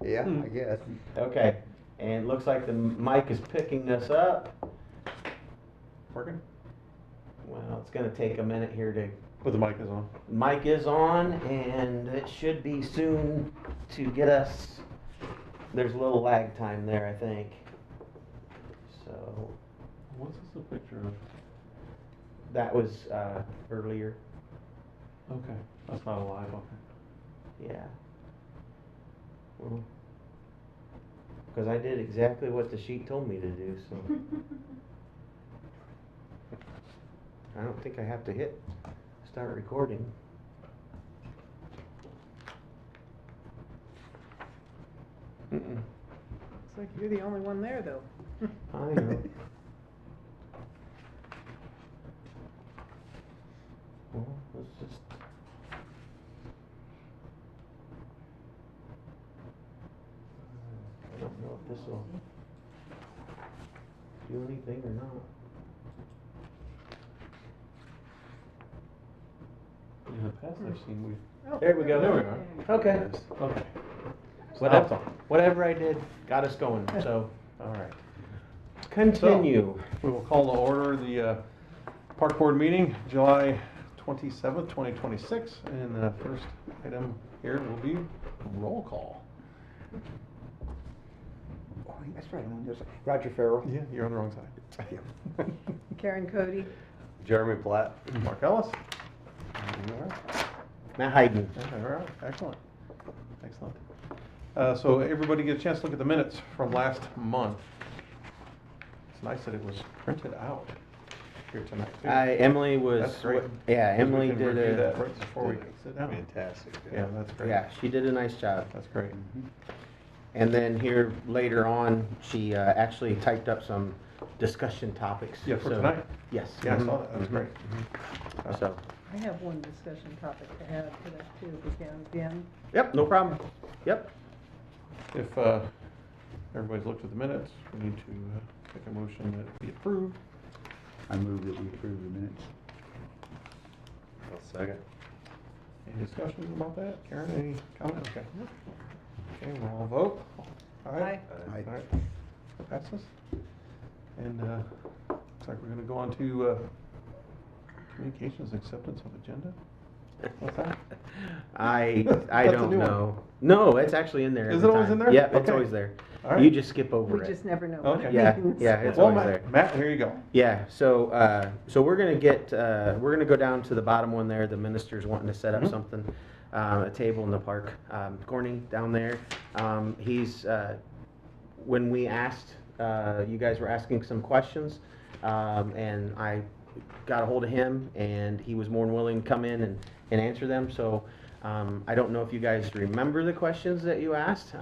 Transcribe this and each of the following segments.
Yeah, I guess. Okay, and it looks like the mic is picking us up. Working? Well, it's gonna take a minute here to, But the mic is on. mic is on and it should be soon to get us, there's a little lag time there, I think. So, What's this a picture of? that was, earlier, Okay, that's not a live, okay. yeah. Because I did exactly what the sheet told me to do, so. I don't think I have to hit start recording. Mm-mm. Looks like you're the only one there, though. I know. Well, let's just. I don't know if this will do anything or not. In the past, I've seen we. Oh, There we go. There we are. Okay. Okay. Whatever, whatever I did got us going, so. All right. Continue. We will call to order the Park Board meeting, July 27th, 2026. And the first item here will be roll call. Oh, that's right, I'm just, Roger Farrell. Yeah, you're on the wrong side. Yeah. Karen Cody. Jeremy Platt. Mark Ellis. Matt Hayden. All right, excellent. Excellent. So everybody get a chance to look at the minutes from last month. It's nice that it was printed out here tonight, too. Emily was. That's great. Yeah, Because we Emily can did review that a, right before we sit down. Fantastic. Yeah, that's great. yeah, she did a nice job. That's great. And then here later on, she actually typed up some discussion topics. Yeah, for so- tonight. Yes. Yeah, I mhm, saw that. That was mhm, great. mhm. So, I have one discussion topic to add to that too, if we can, at the end. yep, no problem. Yep. If everybody's looked at the minutes, we need to make a motion that it be approved. I move that we approve the minutes. I'll second. Any discussions about that? Karen, any comment? Okay. Okay, we'll all vote. All right. Aye. All right. That passes. And looks like we're gonna go on to communications acceptance of agenda. What's that? I That's a don't new one. know. No, it's actually in there. Is every it always time. in there? Yep, it's Okay. always there. All right. You just skip over We it. just never know what Okay. it Yeah, means. yeah, it's Well, always there. Matt, here you go. Yeah, so so we're gonna get we're gonna go down to the bottom one there. The minister's wanting to set up Mhm. something, a table in the park. Corny down there. He's when we asked, you guys were asking some questions, and I got a hold of him, and he was more than willing to come in and answer them. So I don't know if you guys remember the questions that you asked,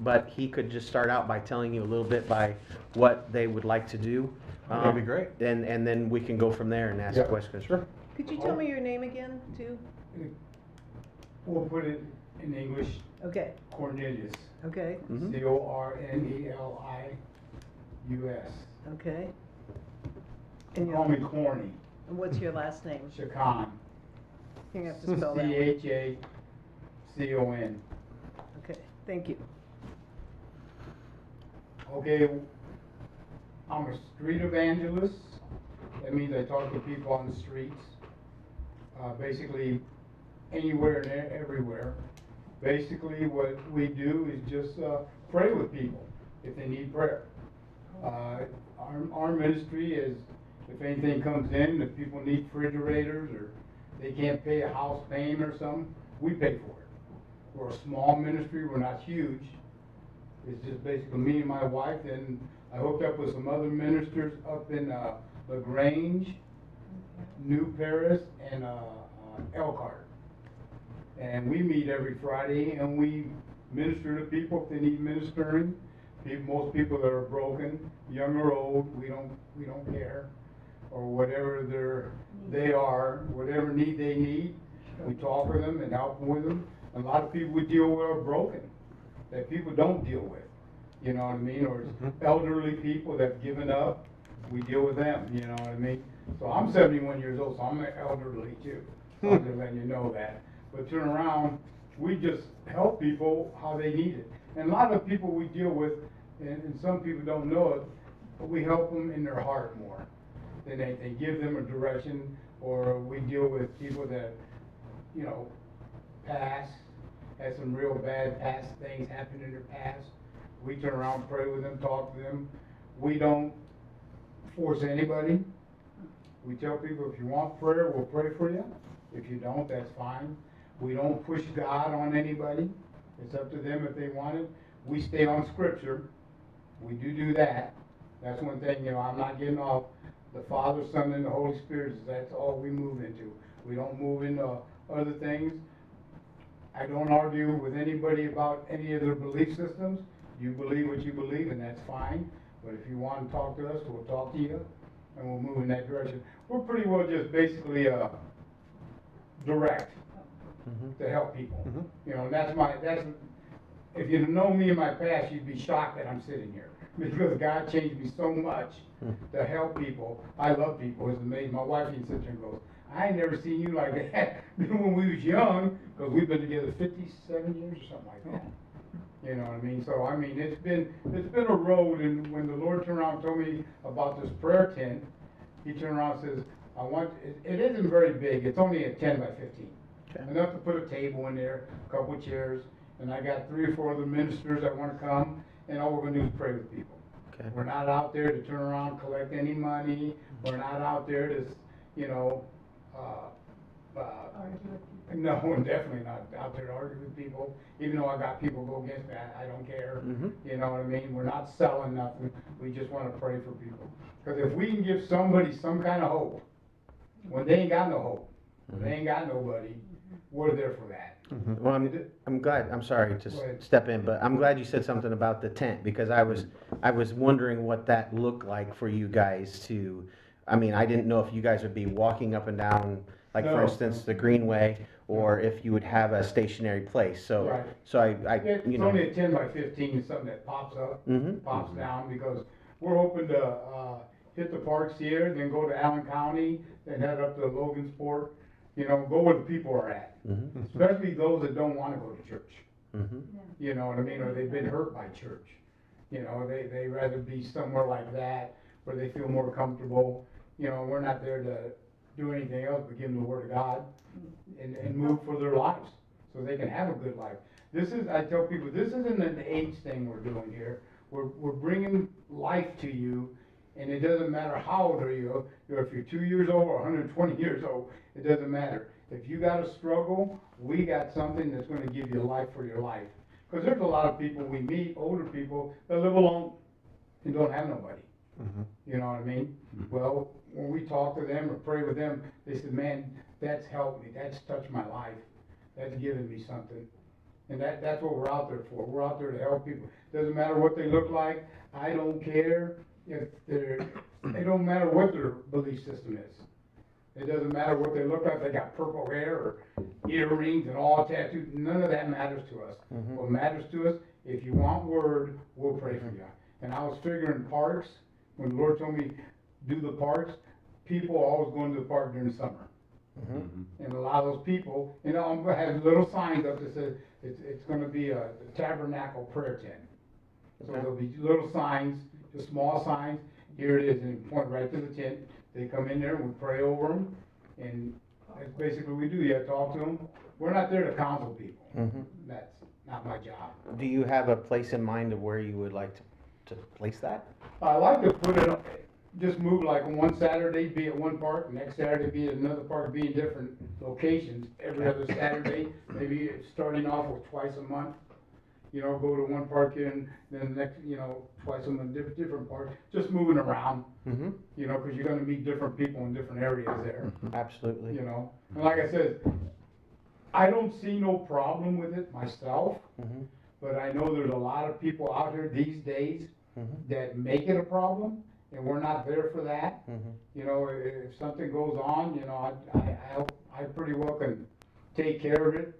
but he could just start out by telling you a little bit by what they would like to do. That'd be great. And then we can go from there and ask Yeah, questions. Sure. Could you tell me your name again, too? We'll put it in English, Okay, Cornelius, okay, Mhm. Cornelius. okay. And Call me your, Corny, and what's your last name? Chacan, You're gonna have to spell that one. Chacon. Okay, thank you. Okay, I'm a street evangelist. That means I talk to people on the streets, basically anywhere and everywhere. Basically, what we do is just pray with people if they need prayer. Our ministry is, if anything comes in, if people need refrigerators or they can't pay a house payment or something, we pay for it. We're a small ministry, we're not huge. It's just basically me and my wife, and I hooked up with some other ministers up in LaGrange, New Paris, and Elkhart. And we meet every Friday and we minister to people if they need ministering. Most people that are broken, young or old, we don't care. Or whatever they are, whatever need they need, we talk to them and help them with them. A lot of people we deal with are broken, that people don't deal with, you know what I mean? Or elderly people that have given up, we deal with them, you know what I mean? So I'm 71 years old, so I'm elderly too. I'm just letting you know that. But turn around, we just help people how they need it. And a lot of people we deal with, and some people don't know it, but we help them in their heart more than anything. Give them a direction, or we deal with people that, you know, had some real bad past things happen in their past. We turn around, pray with them, talk to them. We don't force anybody. We tell people, if you want prayer, we'll pray for you. If you don't, that's fine. We don't push God on anybody. It's up to them if they want it. We stay on scripture. We do that. That's one thing, you know, I'm not getting off the Father, Son, and the Holy Spirit. That's all we move into. We don't move into other things. I don't argue with anybody about any of their belief systems. You believe what you believe, and that's fine. But if you want to talk to us, we'll talk to you, and we'll move in that direction. We're pretty well just basically direct to help people. You know, that's if you know me in my past, you'd be shocked that I'm sitting here. Because God changed me so much to help people. I love people. It's amazing. My wife can sit there and goes, I ain't never seen you like that when we was young, because we've been together 57 years or something like that. You know what I mean? So I mean, it's been a road. And when the Lord turned around and told me about this prayer tent, He turned around and says, it isn't very big. It's only a 10 by 15. Okay. Enough to put a table in there, a couple of chairs, and I got 3 or 4 other ministers that want to come, and all we're going to do is pray with people. Okay. We're not out there to turn around, collect any money. We're not out there to, you know, no, I'm definitely not out there to argue with people. Even though I got people go against me, I don't care. You know what I mean? We're not selling nothing. We just want to pray for people. Because if we can give somebody some kind of hope, when they ain't got no hope, when they ain't got nobody, we're there for that. Well, I'm glad. I'm sorry to step in, but I'm glad you said something about the tent, because I was wondering what that looked like for you guys to. I mean, I didn't know if you guys would be walking up and down, like for instance, the Greenway, or if you would have a stationary place. So, right. So I it's you know. only a 10 by 15 is something that pops up, pops down, because we're hoping to hit the parks here, then go to Allen County, then head up to Logansport. You know, go where the people are at, especially those that don't want to go to church. You know what I mean? Or they've been hurt by church. You know, they rather be somewhere like that where they feel more comfortable. You know, we're not there to do anything else but give them the Word of God and move for their lives so they can have a good life. I tell people, this isn't an age thing we're doing here. We're bringing life to you. And it doesn't matter how old are you, if you're 2 years old or 120 years old, it doesn't matter. If you got a struggle, we got something that's going to give you life for your life. Because there's a lot of people we meet, older people, that live alone and don't have nobody. You know what I mean? Well, when we talk to them or pray with them, they say, man, that's helped me. That's touched my life. That's given me something. And that's what we're out there for. We're out there to help people. Doesn't matter what they look like. I don't care. It don't matter what their belief system is. It doesn't matter what they look like. They got purple hair or earrings and all tattoos. None of that matters to us. What matters to us, if you want word, we'll pray for you. And I was figuring parks, when the Lord told me do the parks, people are always going to the park during the summer. And a lot of those people, you know, I'm going to have little signs up that says it's going to be a tabernacle prayer tent. So there'll be little signs, just small signs. Here it is, and you point right to the tent. They come in there and we pray over them, and that's basically what we do. You have to talk to them. We're not there to counsel people. That's not my job. Do you have a place in mind of where you would like to place that? I like to put it, just move like one Saturday be at one park, next Saturday be at another park, be in different locations every other Saturday, maybe starting off with twice a month. You know, go to one park and then the next, you know, twice a month, different parks, just moving around. You know, because you're going to meet different people in different areas there. Absolutely. You know, and like I said, I don't see no problem with it myself, but I know there's a lot of people out here these days that make it a problem, and we're not there for that. You know, if something goes on, you know, I pretty well can take care of it.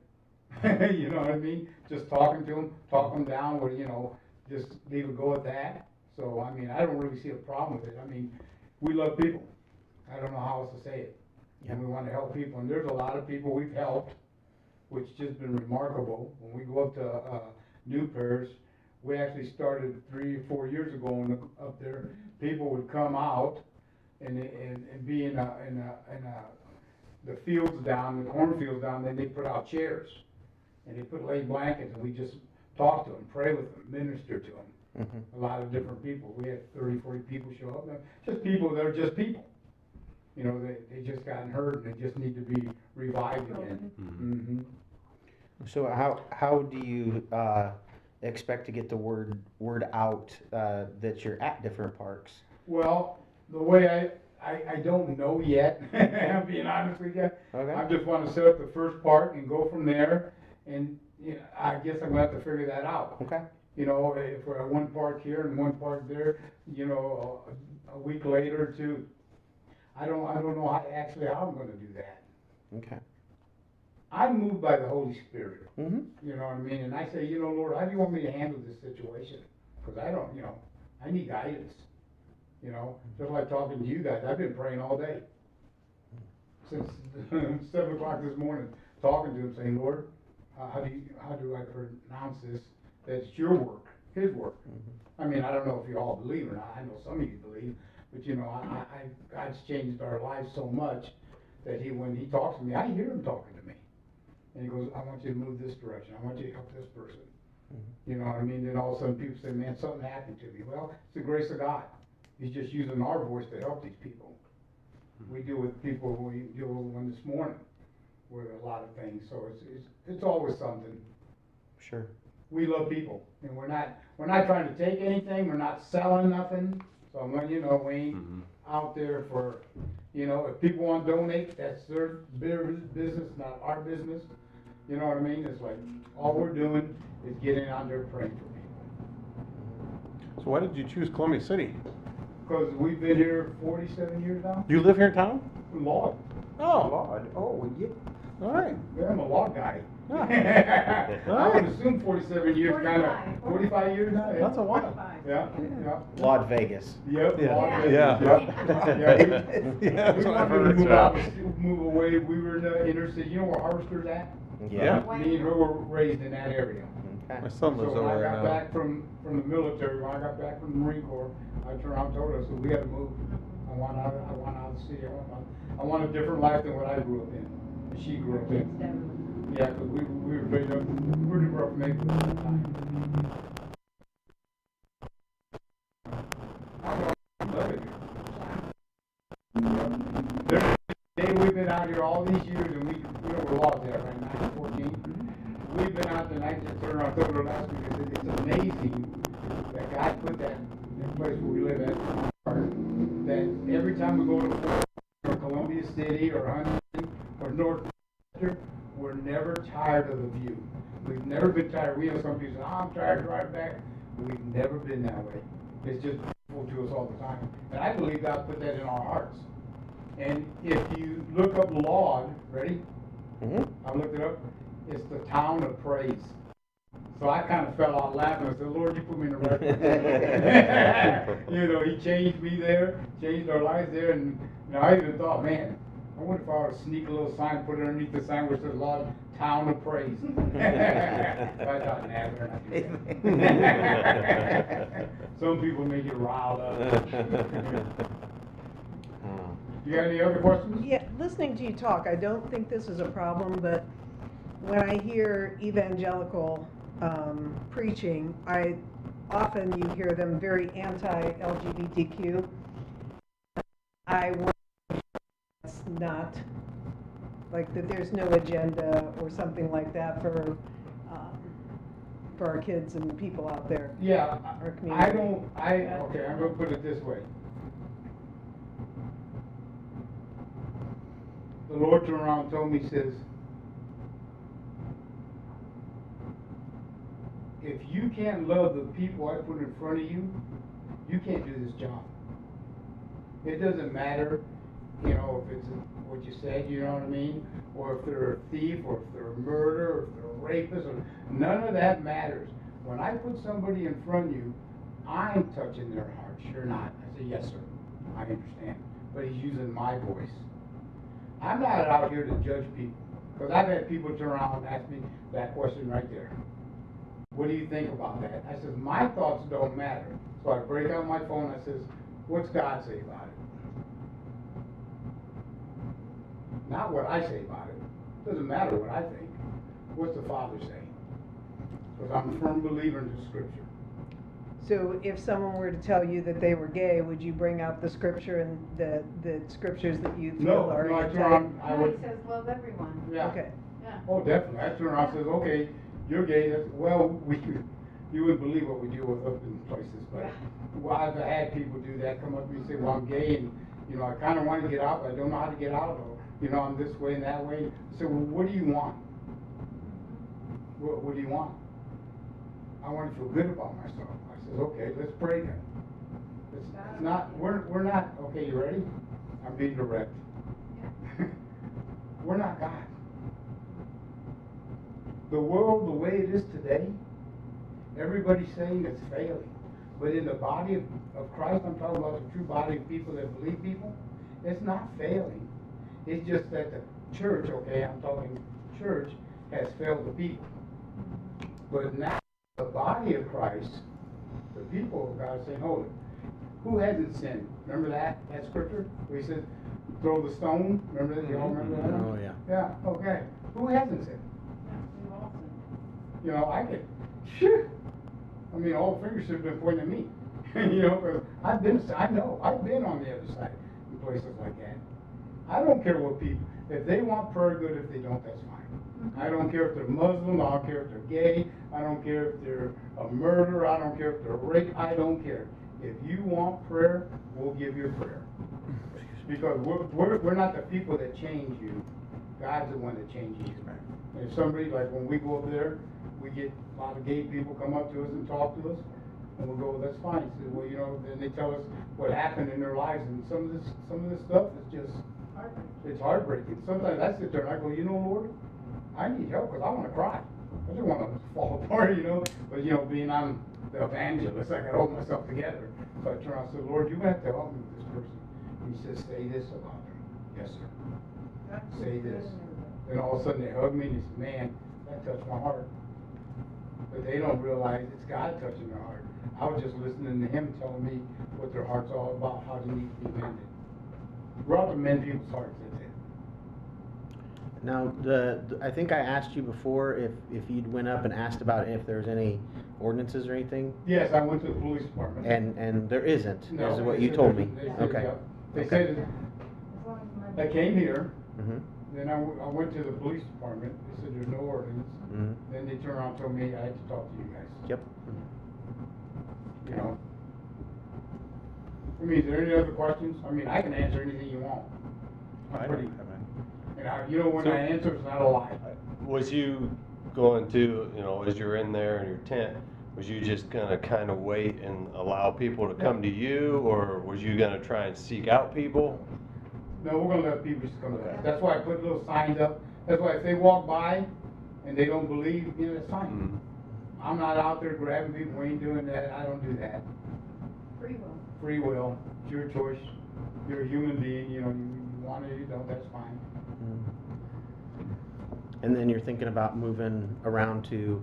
You know what I mean? Just talking to them, talk them down, or, you know, just leave it go at that. So, I mean, I don't really see a problem with it. I mean, we love people. I don't know how else to say it. And we want to help people. And there's a lot of people we've helped, which just been remarkable. When we go up to new parish. We actually started 3 or 4 years ago up there. People would come out and be in the fields down, the cornfields down, then they put out chairs. And they lay blankets, and we just talk to them, pray with them, minister to them. Mhm. A lot of different people. We had 30, 40 people show up. Just people that are just people. You know, they just gotten hurt and they just need to be revived again. Mm-hmm. So how do you expect to get the word out that you're at different parks? Well, the way I don't know yet, I'm being honest with you. Okay. I just want to set up the first part and go from there. And you know, I guess I'm gonna have to figure that out. Okay. You know, if we're at one park here and one park there, you know, a week later or two. I don't know how I'm gonna do that. Okay. I'm moved by the Holy Spirit. Mhm. You know what I mean? And I say, you know, Lord, how do you want me to handle this situation? Because I don't, you know, I need guidance. You know, just like talking to you guys, I've been praying all day. Since 7 o'clock this morning, talking to him, saying, Lord, how do I pronounce this? That's your work, his work. I mean, I don't know if you all believe or not. I know some of you believe, but you know, God's changed our lives so much that when he talks to me, I hear him talking to me. And he goes, I want you to move this direction. I want you to help this person. You know what I mean? Then all of a sudden people say, man, something happened to me. Well, it's the grace of God. He's just using our voice to help these people. We deal with people who we deal with one this morning with a lot of things. So it's always something. Sure. We love people, and we're not trying to take anything. We're not selling nothing. So I'm letting you know, we ain't out there for, you know, if people want to donate, that's their business, not our business. You know what I mean? It's like all we're doing is getting out there praying for people. So why did you choose Columbia City? Because we've been here 47 years now. You live here in town? Log. Oh, Lord, oh, yeah. all right. Yeah, I'm a log guy. Yeah. I would assume 47 years, kind of 45 years now. That's a while. Yeah, yeah. Lord Vegas. Yep. Yeah. Log Yeah. Vegas, Yeah, we that's what I've wanted to heard. move away. We were in the inner city. You know where Harvester's at? Yeah. Me and her were raised in that area. Okay. My son lives So when over I there got now. back from the military, when I got back from the Marine Corps, I turned around and told her, so we had to move. I want out of the city. I want a different life than what I grew up in. And she grew up in. Yeah, because we were raised up pretty rough neighborhood at the time. I love it here. There's a day we've been out here all these years, and we're lost there right now, 14. We've been out there, and I just turned around and told her last week, I said, it's amazing that God put that in the place where we live at, that every time we go to Fort or Columbia City or Huntington or North, we're never tired of the view. We've never been tired. We have some people say, I'm tired to ride back. We've never been that way. It's just beautiful to us all the time. And I believe God put that in our hearts. And if you look up Laud, ready? I looked it up. It's the town of praise. So I kind of fell out laughing. I said, Lord, you put me in the right place. You know, he changed me there, changed our lives there. And you know, I even thought, man, I wonder if I would sneak a little sign, put it underneath the sign where it says Laud, town of praise. But I thought, nah, we're not doing that. Some people may get riled up. You got any other questions? Yeah, listening to you talk, I don't think this is a problem, but when I hear evangelical preaching, often you hear them very anti-LGBTQ. I wonder if that's not, like, that there's no agenda or something like that for our kids and people out there. Yeah, Our community. okay, I'm gonna put it this way. The Lord turned around and told me, he says, if you can't love the people I put in front of you, you can't do this job. It doesn't matter, you know, if it's what you said, you know what I mean? Or if they're a thief, or if they're a murderer, or if they're a rapist, or none of that matters. When I put somebody in front of you, I'm touching their heart. You're not. I say, yes, sir. I understand. But he's using my voice. I'm not out here to judge people. Because I've had people turn around and ask me that question right there. what do you think about that? I says, my thoughts don't matter. So I break out my phone, I says, what's God say about it? Not what I say about it. Doesn't matter what I think. What's the Father saying? Because I'm a firm believer in the Scripture. So if someone were to tell you that they were gay, would you bring out the scripture and the scriptures that you feel No, are no, I anti? turn around, I No, he would, says love everyone. yeah. Okay, Yeah. Oh, definitely. I turn around and says, okay, you're gay. That's, well, you wouldn't believe what we deal with up in places, but Yeah. well, I've had people do that, come up to me and say, well, I'm gay, and, you know, I kind of want to get out, but I don't know how to get out, or, you know, I'm this way and that way. I said, well, what do you want? What do you want? I want to feel good about myself. I said, okay, let's pray then. It's not, we're not, okay, you ready? I'm being direct. We're not God. The world, the way it is today, everybody's saying it's failing. But in the body of Christ, I'm talking about the true body of people that believe people, it's not failing. It's just that the church, okay, I'm talking church, has failed the people. But now, the body of Christ, the people of God are saying, hold it. Who hasn't sinned? Remember that scripture where he says, throw the stone? Remember that? You all remember that? Oh, yeah. Yeah, okay. Who hasn't sinned? Yeah, we've all sinned. You know, I could, shit. I mean, all the fingers should have been pointing at me. You know, because I've been on the other side in places like that. I don't care what people, if they want prayer, good. If they don't, that's fine. I don't care if they're Muslim, I don't care if they're gay, I don't care if they're a murderer, I don't care if they're rape, I don't care. If you want prayer, we'll give you prayer. Because we're not the people that change you. God's the one that changes you. And if somebody, like when we go up there, we get a lot of gay people come up to us and talk to us, and we'll go, that's fine. He said, well, you know, then they tell us what happened in their lives, and some of this stuff is just, it's heartbreaking. Sometimes I sit there and I go, you know, Lord, I need help because I want to cry. I just want to fall apart, you know. But, you know, being I'm the evangelist, I got to hold myself together. So I turn around and say, Lord, you have to help me with this person. And he says, say this about them. Yes, sir. Say this. Then all of a sudden they hug me and they say, man, that touched my heart. But they don't realize it's God touching their heart. I was just listening to him telling me what their heart's all about, how they need to be mended. We're out to mend people's hearts, that's it. Now, I think I asked you before if you'd went up and asked about if there's any ordinances or anything, Yes, I went to the police department. and there isn't, No, is what they you said told me. they said, Okay. yeah. They Okay. said, As long as I came here, Mm-hmm. then I went to the police department, they said there's no ordinance. Mm-hmm. Then they turned around and told me I had to talk to you guys. Yep. You know? I mean, is there any other questions? I mean, I can answer anything you want. I Pretty- don't have any. And I, you know, when So- I answer, it's not a lie. Was you going to, you know, as you're in there in your tent, was you just gonna kind of wait and allow people to come to you, or was you gonna try and seek out people? No, we're gonna let people just come to us. Okay. That's why I put little signs up. That's why if they walk by and they don't believe, you know, that's fine. Mm. I'm not out there grabbing people, we ain't doing that, I don't do that. free will. Free will, it's your choice. You're a human being, you know, you want it, you don't, that's fine. And then you're thinking about moving around to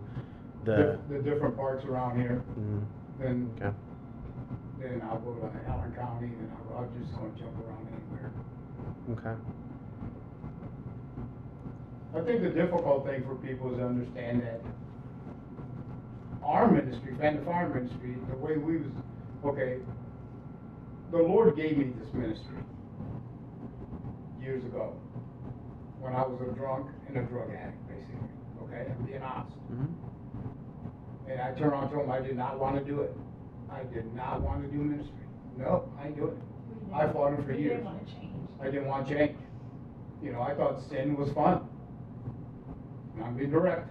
the, The different parts around here, mm, then, okay, then I'll go to Allen County, and I'm just gonna jump around anywhere. okay. I think the difficult thing for people is to understand that our ministry, Fan the Fire ministry, the way we was, okay, the Lord gave me this ministry years ago, when I was a drunk and a drug addict, basically, okay, I'm being honest. Mhm. And I turned around and told him I did not want to do it. I did not want to do ministry. No, I ain't doing it. I fought him for We years. didn't want to change. I didn't want change. You know, I thought sin was fun. And I'm being direct.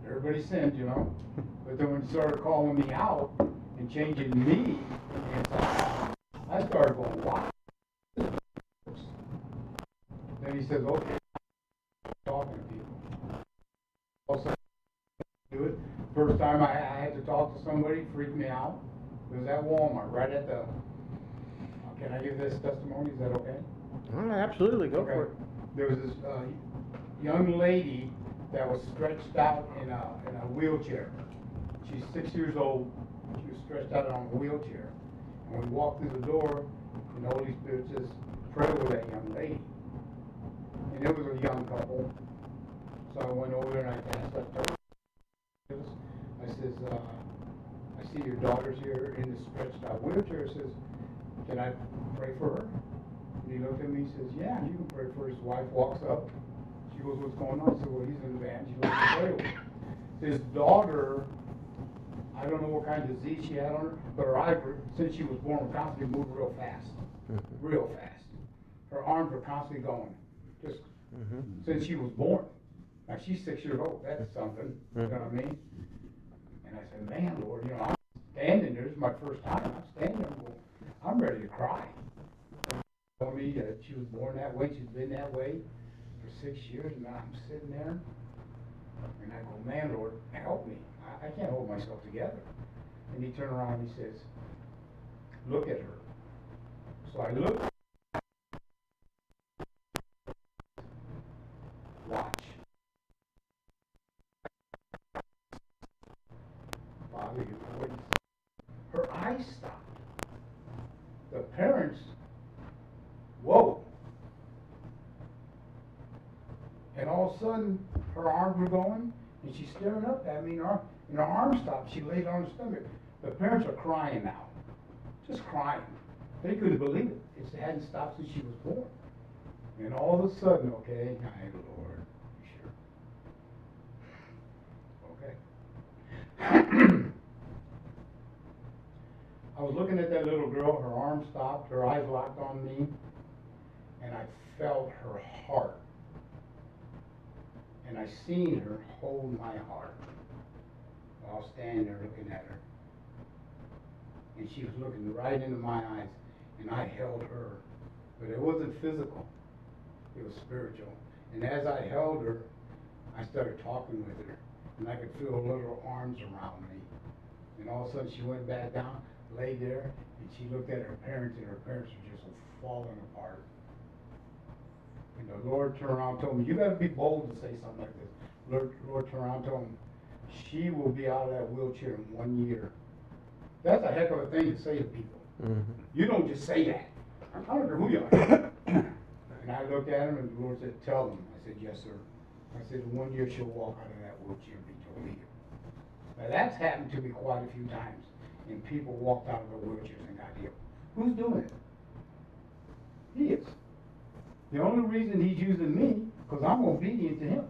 Everybody sinned, you know. But then when he started calling me out and changing me, I started going, wow. Then he says, okay, talking to people. Also, do it. First time I had to talk to somebody, freaked me out. It was at Walmart, right at the, can I give this testimony? Is that okay? All right, absolutely, go for it. Okay. There was this young lady that was stretched out in a wheelchair. she's 6 years old, she was stretched out on a wheelchair. And we walked through the door, and the Holy Spirit says, pray with that young lady. And it was a young couple. So I went over there and I asked her, I says, I see your daughter's here in the stretched out wheelchair. Says, can I pray for her? And he looked at me and says, yeah, you can pray for her. His wife walks up. She goes, what's going on? I said, well, he's in the van. She wants to pray with him. His daughter, I don't know what kind of disease she had on her, but her eyes, since she was born, were constantly moving real fast. Real fast. Her arms were constantly going, just since she was born. Now, she's 6 years old. That's something. You know what I mean? And I said, man, Lord, you know, I'm standing there. This is my first time. I'm standing there. Well, I'm ready to cry. She told me that she was born that way. She's been that way for 6 years. And I'm sitting there. And I go, man, Lord, help me. I can't hold myself together. And he turned around and he says, look at her. So I looked. Watch. Father, you know, her eyes stopped. The parents, whoa. And all of a sudden, her arms were going, and she's staring up at me, and her arms stopped. She laid on her stomach. The parents are crying now. Just crying. They couldn't believe it. It hadn't stopped since she was born. And all of a sudden, okay, hi, Lord, you sure? Okay. I was looking at that little girl, her arms stopped, her eyes locked on me, and I felt her heart. And I seen her hold my heart while standing there looking at her. And she was looking right into my eyes, and I held her. But it wasn't physical, it was spiritual. And as I held her, I started talking with her, and I could feel her little arms around me. And all of a sudden she went back down, laid there, and she looked at her parents, and her parents were just falling apart. And the Lord turned around and told me, you got to be bold to say something like this. Lord turned around and told me, she will be out of that wheelchair in 1 year. That's a heck of a thing to say to people. You don't just say that. I don't care who you are. And I looked at him, and the Lord said, tell them. I said, yes, sir. I said, in 1 year she'll walk out of that wheelchair and be totally healed. Now that's happened to me quite a few times. And people walked out of their wheelchairs and got healed. Who's doing it? He is. The only reason he's using me, because I'm obedient to him.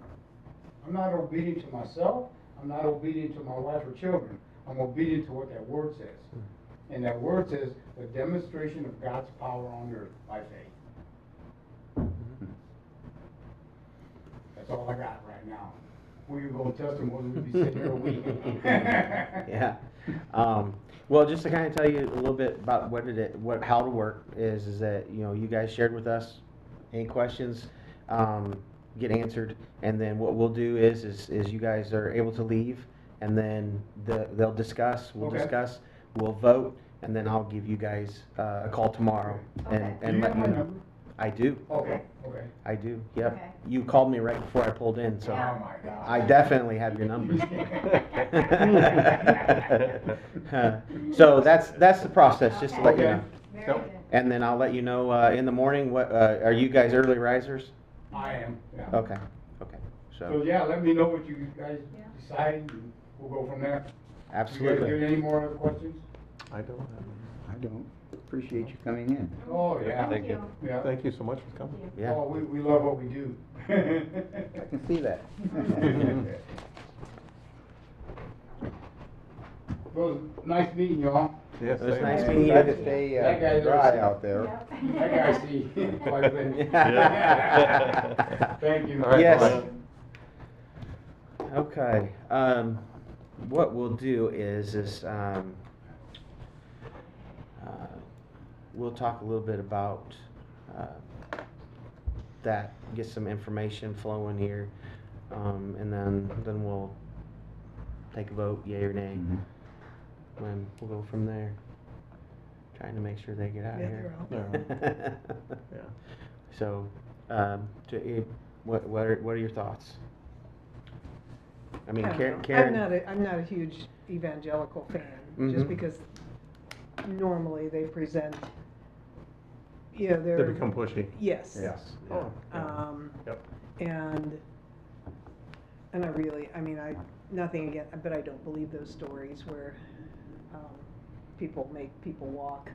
I'm not obedient to myself. I'm not obedient to my wife or children. I'm obedient to what that word says. And that word says, the demonstration of God's power on earth by faith. That's all I got right now. We could go testimony, we'd be sitting here a week. Yeah. Well, just to kind of tell you a little bit about how to work is that, you know, you guys shared with us any questions, get answered, and then what we'll do is you guys are able to leave, and then they'll discuss, we'll Okay. discuss, we'll vote, and then I'll give you guys a call tomorrow Okay. Do and you let have you my know. number? I do. Okay, okay. I do. Yep. Okay. You called me right before I pulled in, so Oh my God. I definitely have your numbers. So that's the process, just to let you Okay. know. Very Yep. good. And then I'll let you know in the morning. What are you guys early risers? I am, yeah. Okay. Okay. So So yeah, let me know what you guys Yeah. decide, and we'll go from there. You guys absolutely. got any more other questions? I don't have I don't. Appreciate you coming in. Oh, yeah. Thank you. Yeah. any. Thank you so much for coming. Yeah. Oh, we love what we do. I can see that. Well, it was nice meeting y'all. Yes, It was same. nice And meeting you. try to stay That guy there dry is- out there. Yep. That guy see quite a bit. Yeah. Thank you. All right, Yes. bye. Okay. What we'll do is we'll talk a little bit about that, get some information flowing here, and then we'll take a vote, yay or nay, Mhm. and we'll go from there. Trying to make sure they get out of Yeah, here. they're Yeah. So, what are your thoughts? I mean, I don't know. Karen. I'm not a huge evangelical fan, Mhm. just because normally they present, you know, They they're. become pushy. Yes. Yes. Oh, Um, Yep. and I really, I mean, nothing again, but I don't believe those stories where, people make people walk.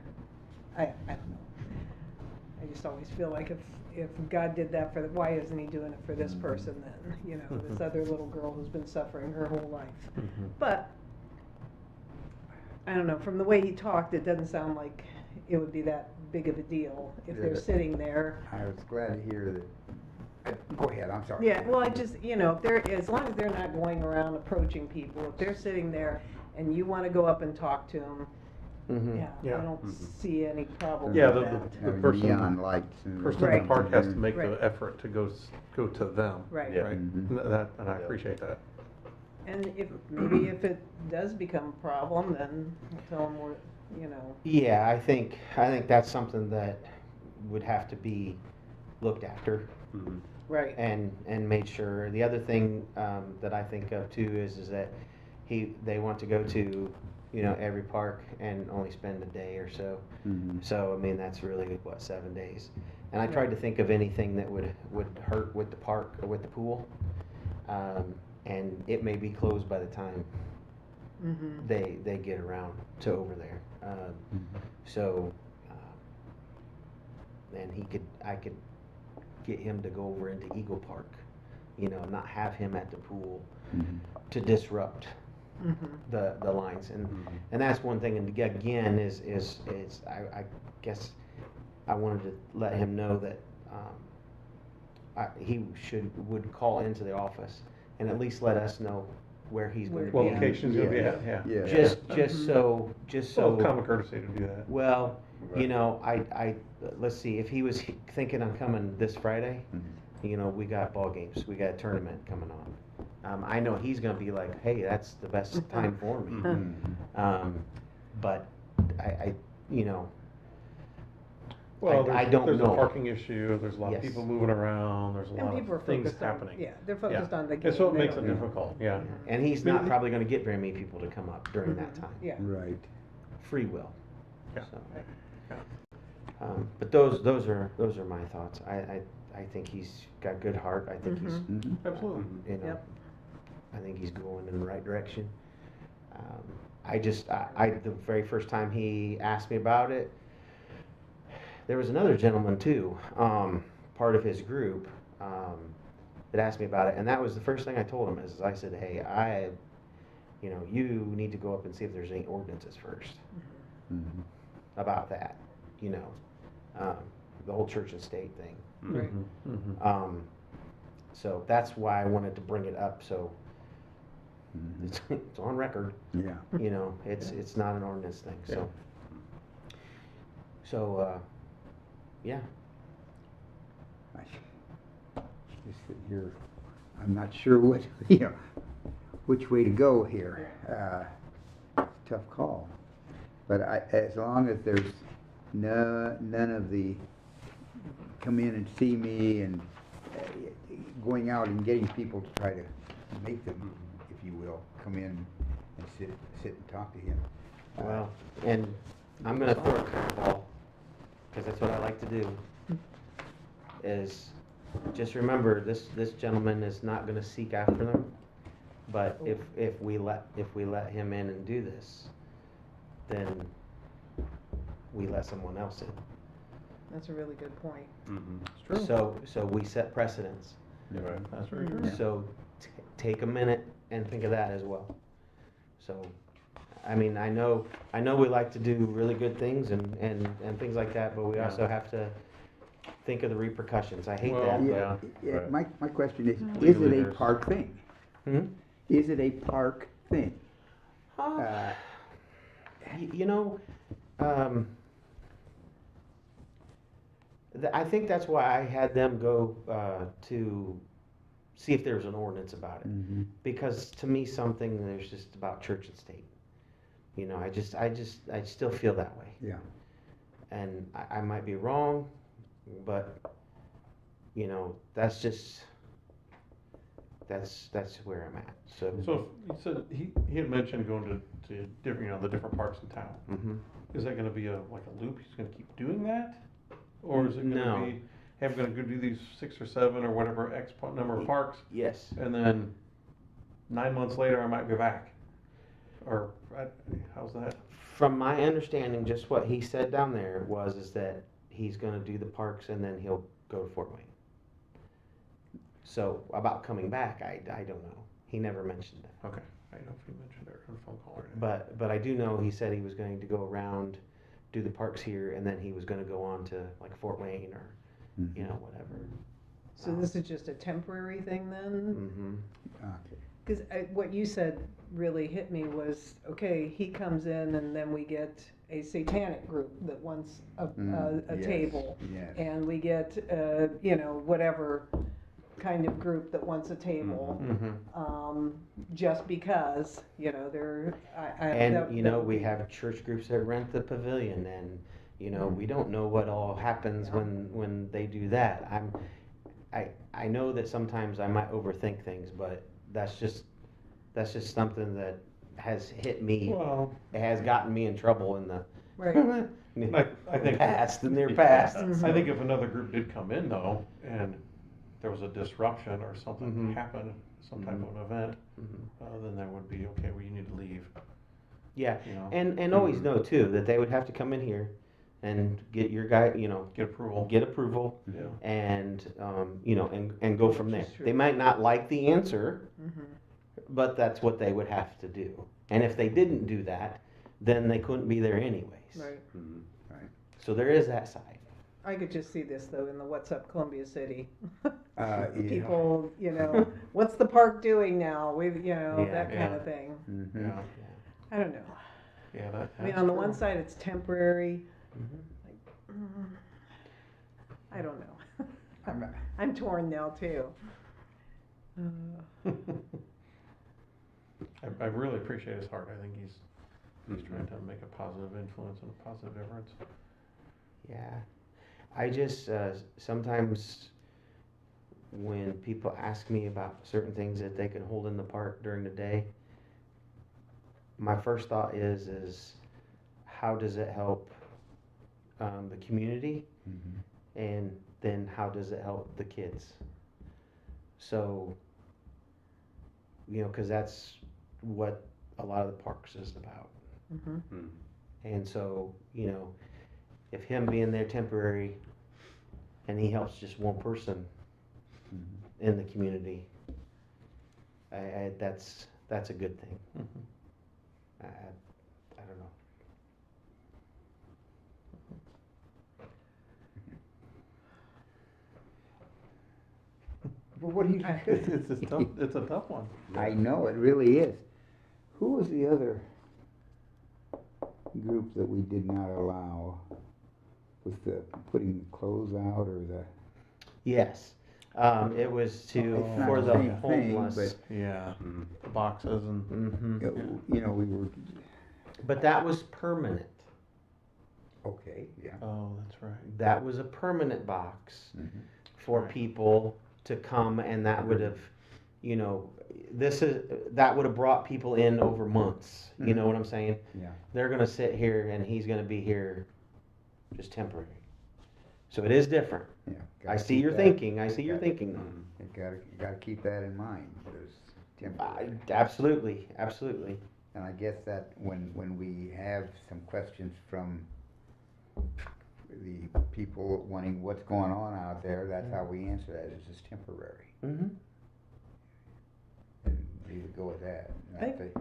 I don't know. I just always feel like if God did that why isn't he doing it for this person then? You know, this other little girl who's been suffering her whole life. Mhm. But, I don't know, from the way he talked, it doesn't sound like it would be that big of a deal if they're Yeah. sitting there. I was glad to hear that. Go ahead, I'm sorry. Yeah, well, you know, if they're, as long as they're not going around approaching people, if they're sitting there and you wanna go up and talk to them, Mhm. yeah, I Yeah. don't Mhm. see any problem Yeah, with the- that. Having person- neon lights and. Person in Right. the park has to make Right. the effort to go to them. Right. Yeah. Right, Mhm. and I Yeah. appreciate that. And maybe if it does become a problem, then we'll tell them we're, you know, Yeah, I think that's something that would have to be looked after Mhm. right. and made sure. The other thing that I think of too is that they want to go to, you know, every park and only spend a day or so. Mhm. So I mean that's really what, 7 days. And I Right. tried to think of anything that would hurt with the park or with the pool, and it may be closed by the time Mm-hmm. they get around to over there. Mhm. So, and I could get him to go over into Eagle Park, you know, not have him at the pool Mhm. to disrupt Mm-hmm. the lines. And Mhm. and that's one thing. And again, is I guess I wanted to let him know that he would call into the office and at least let us know where he's going to What be. Yeah. location's gonna be Yeah. at, yeah. Yeah. Just Mhm. so. Well, common courtesy to do that. Well, you Right. know, let's see, if he was thinking I'm coming this Friday, Mhm. you know, we got ball games, we got a tournament coming on. I know he's gonna be like, hey, that's the best time for me. Mhm. But you know, Well, I don't there's know. a parking issue, there's a lot of Yes. people moving around, there's a And lot people are of things focused on, happening. yeah, they're focused on the game. And so it They makes it don't- difficult, yeah. and he's not probably gonna get very many people to come up during that Mhm. time. Yeah. Right. Free will. Yeah. So, Yeah. but those are my thoughts. I think he's got good heart. I think he's, Mhm. Absolutely. you know, Yep. I think he's going in the right direction. The very first time he asked me about it, there was another gentleman too, part of his group, that asked me about it, and that was the first thing I told him is I said, hey, you know, you need to go up and see if there's any ordinances first Mhm. about that, you know, the whole church and state thing. Right. Mhm. So that's why I wanted to bring it up, so Mhm. it's on record. Yeah. You know, it's not an ordinance thing, so. So, yeah, I just sit here, I'm not sure what, you know, which way to go here. Tough call. But as long as there's none of the come in and see me and going out and getting people to try to make them, if you will, come in and sit and talk to him. well, and I'm gonna throw a curveball, because that's what I like to do, is just remember, this gentleman is not gonna seek after them, but if we let him in and do this, then we let someone else in. That's a really good point. Mhm. It's true. So we set precedents. You're right. That's very Mhm. true. So take a minute and think of that as well. So, I mean, I know we like to do really good things and things like that, but we Yeah. also have to think of the repercussions. I hate Well, that, Yeah, but. yeah, right. my question is Legally, it a there's- park thing? Hmm? Is it a park thing? Uh, you know, I think that's why I had them go to see if there's an ordinance about it. Mm-hmm. Because to me, something there's just about church and state. You know, I still feel that way. Yeah. And I might be wrong, but you know, that's just that's where I'm at, so. So you said, he had mentioned going to different, the different parks in town. Mhm. Is that gonna be like a loop, he's gonna keep doing that? Or is it No. gonna be, him gonna go do these 6 or 7 or whatever number of parks, Yes. and then 9 months later, I might go back? Or, how's that? From my understanding, just what he said down there is that he's gonna do the parks and then he'll go to Fort Wayne. So about coming back, I don't know. He never mentioned that. Okay, I don't know if you mentioned it on a phone call or anything. But I do know he said he was going to go around, do the parks here, and then he was gonna go on to like Fort Wayne or, Mhm. you know, whatever. So this is just a temporary thing then? Mm-hmm. Okay. Because what you said really hit me was, okay, he comes in and then we get a satanic group that wants a Yes, table. Yes. And we get, you know, whatever kind of group that wants a table. Mm-hmm. Just because, you know, they're, And, you know, we have church groups that rent the pavilion and, you know, we don't know what all happens when they do that. I know that sometimes I might overthink things, but that's just something that has hit me. Well, It has gotten me in trouble in the Right. I think. past, in their past. I think if another group did come in though, and there was a disruption or something Mhm. happened, some type of an event, Mhm. then that would be, okay, well, you need to leave, Yeah, you know, and always know too, that they would have to come in here and get your guy, you know, get approval. get approval Yeah. and, you know, and go from there. Which is true. They might not like the answer, Mhm. but that's what they would have to do. And if they didn't do that, then they couldn't be there anyways. Right. So there is that side. I could just see this though in the What's Up Columbia City. Yeah. People, you know, what's the park doing now? With, you know, Yeah. that kind Yeah. of thing. Mhm. Yeah, I don't know. yeah, that. I mean, that's on the true. one side, it's temporary. Mhm. I don't know. I'm- I'm torn now too. Uh, I really appreciate his heart, I think he's trying to make a positive influence and a positive difference. Yeah, I just sometimes when people ask me about certain things that they can hold in the park during the day, my first thought is how does it help the community, Mhm. and then how does it help the kids? So, you know, because that's what a lot of the parks is about. mhm. And so, you know, if him being there temporary and he helps just one person Mhm. in the community, that's a good thing. Mhm. I don't know. But what do you? It's a tough one. I know, it really is. Who was the other group that we did not allow? Was the putting the clothes out or the? Yes, it was to It's not for the the same thing, homeless. Yeah, the boxes and. Hmm. You know, we were, But that was permanent. okay, yeah. Oh, that's right. That was a permanent box Mhm. for Right. people to come, and that would have, you know, that would have brought people in over months. You know what I'm saying? Yeah. They're gonna sit here, and he's gonna be here, just temporary. So it is different. Yeah. I gotta see keep your that- thinking. I see your gotta- thinking. You gotta keep that in mind, there's temporary. Absolutely, absolutely. And I guess that when we have some questions from the people wanting what's going on out there, that's how we answer that, it's just temporary. Hmm. And we would go with that. I-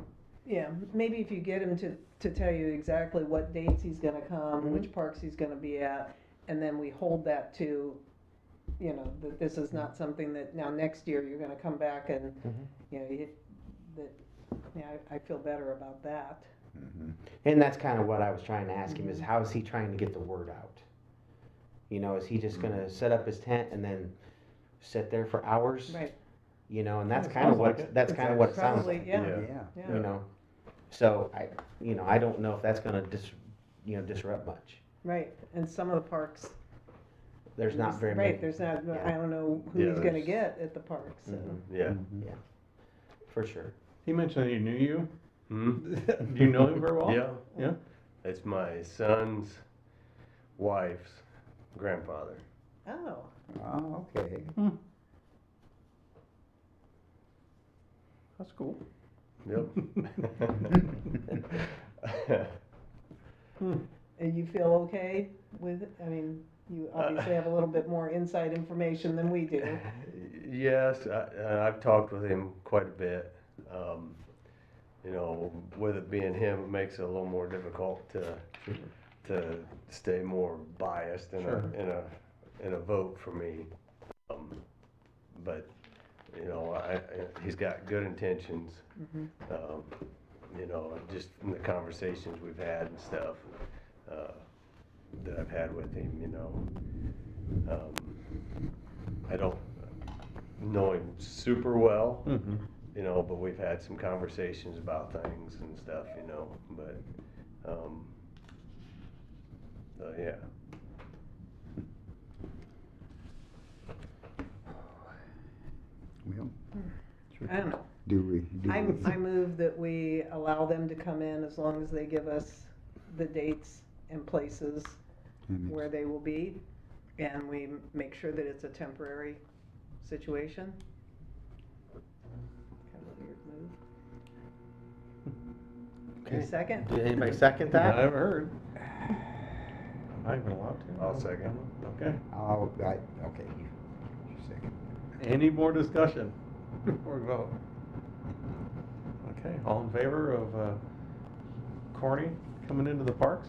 Yeah, maybe if you get him to tell you exactly what dates he's gonna come, which parks he's gonna be at, and then we hold that to, you know, that this is not something that now next year you're gonna come back and, you know, I feel better about that. Mhm. And that's kind of what I was trying to ask him is how is he trying to get the word out? You know, is he just gonna set up his tent and then sit there for hours? Right. You know, and that's It kind of sounds like what it. that's kind of what it sounds Probably, like. yeah, Yeah. yeah. You know, so I don't know if that's gonna disrupt much. Right, and some of the parks, there's not very Right, many. there's not, Yeah. I don't know who Yeah, he's gonna there's- get at the park, so. Mhm. Yeah. Mhm. Yeah, for sure. He mentioned he knew you. Hmm? Do you know him very well? Yeah. Yeah? It's my son's wife's grandfather. Oh, Oh, okay. That's cool. Yep. and you feel okay with it? I mean, you obviously have a little bit more inside information than we do. Yes, I've talked with him quite a bit. You know, with it being him, it makes it a little more difficult to stay more biased in Sure. in a vote for me. But you know, he's got good intentions. Mhm. You know, just from the conversations we've had and stuff that I've had with him, you know. I don't know him super well, Mm-hmm. you know, but we've had some conversations about things and stuff, you know, but, yeah. Well, I don't know. do we? I move that we allow them to come in as long as they give us the dates and places And where it's- they will be, and we make sure that it's a temporary situation. Kind of a weird move. Okay. Second? Did anybody second I that? haven't heard. Am I even allowed to? I'll second. Okay. Okay, you second. Any more discussion before we vote? Okay, all in favor of Corny coming into the parks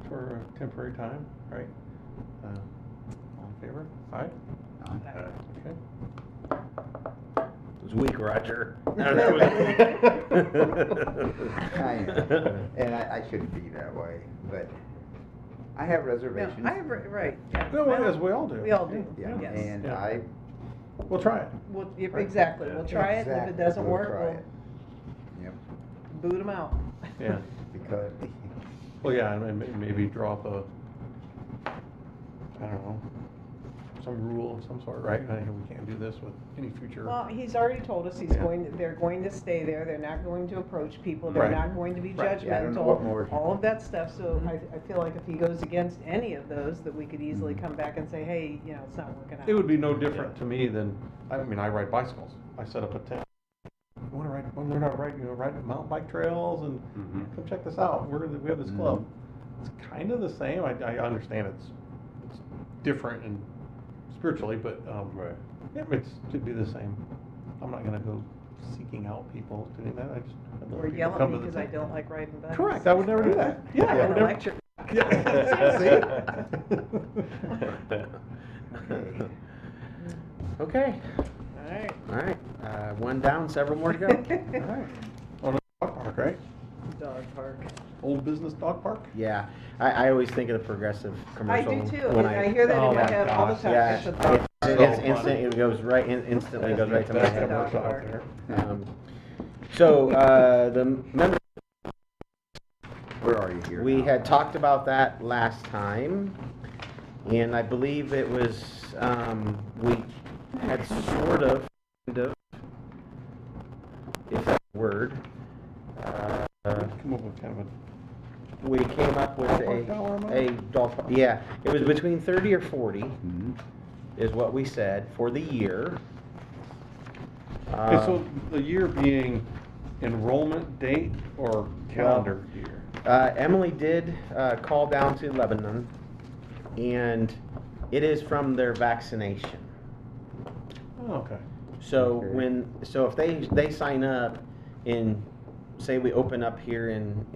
for a temporary time, right? All in favor? Aye? Okay. It was weak, Roger. And I shouldn't be that way, but I have No, reservations. I have, right, yeah. Well, as we all do. We all do, Yeah, yes. and Yeah. I, We'll try it. Well, exactly, we'll try it, and if it Exactly, doesn't we'll work, try we'll it. Yep, boot them out. Yeah. because, Well, yeah, and maybe draw up a, I don't know, some rule of some sort, right? I think we can't do this with any future. Well, he's already told us Yeah. they're going to stay there, they're not going to approach people, they're Right. not going to be Right. Yeah, I don't know what more- judgmental, all of that stuff, so I feel like if he goes against any of those, that we could easily come back and say, hey, you know, it's not working out. It would be no different to me than, I mean, I ride bicycles. I set up a tent. You wanna learn how to ride, ride mountain bike trails and Mhm. come check this out. We have this club. It's kind of the same. I understand it's different and spiritually, but, Right. yeah, it should be the same. I'm not gonna go seeking out people doing that. I'd let Or people yell at come me to the because I tent. don't like riding bikes. Correct, I would never do that. Yeah, I I got would an never. electric. Okay, Alright. all right, one down, several more to go. All right. Oh, no, dog park, right? Dog park. Old business dog park? Yeah, I always think of the Progressive I commercial. do too, when I hear that Oh in my my head all the gosh. time. Yeah, It's a dog it's So instant, funny. it goes right, instantly goes right to my Best head. ever Dog out park. there. So, the member, where are you here we now? had talked about that last time, and I believe it was, we had sort of, kind of, if that's a word, Come up with kind of a we came up with Ballpark dollar amount? a dollar, yeah, it was between 30 or 40 Mhm. is what we said for the year. Okay, so the year being enrollment date or calendar year? Emily did call down to Lebanon, and it is from their vaccination. Oh, okay. So Okay. so if they sign up in, say we open up here in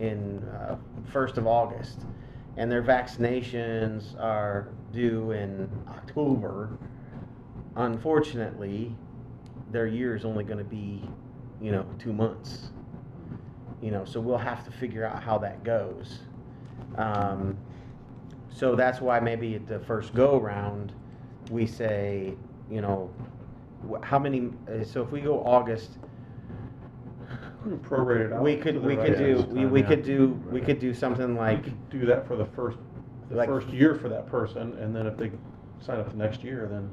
1st of August, and their vaccinations are due in October, unfortunately, their year is only going to be, 2 months. So we'll have to figure out how that goes. So that's why maybe at the first go round, we say, how many, so if we go August, Prorate it out. we to could, the we right could do, time, we yeah. could do, we could do something You like, could do that for the Like- first year for that person, and then if they sign up the next year, then,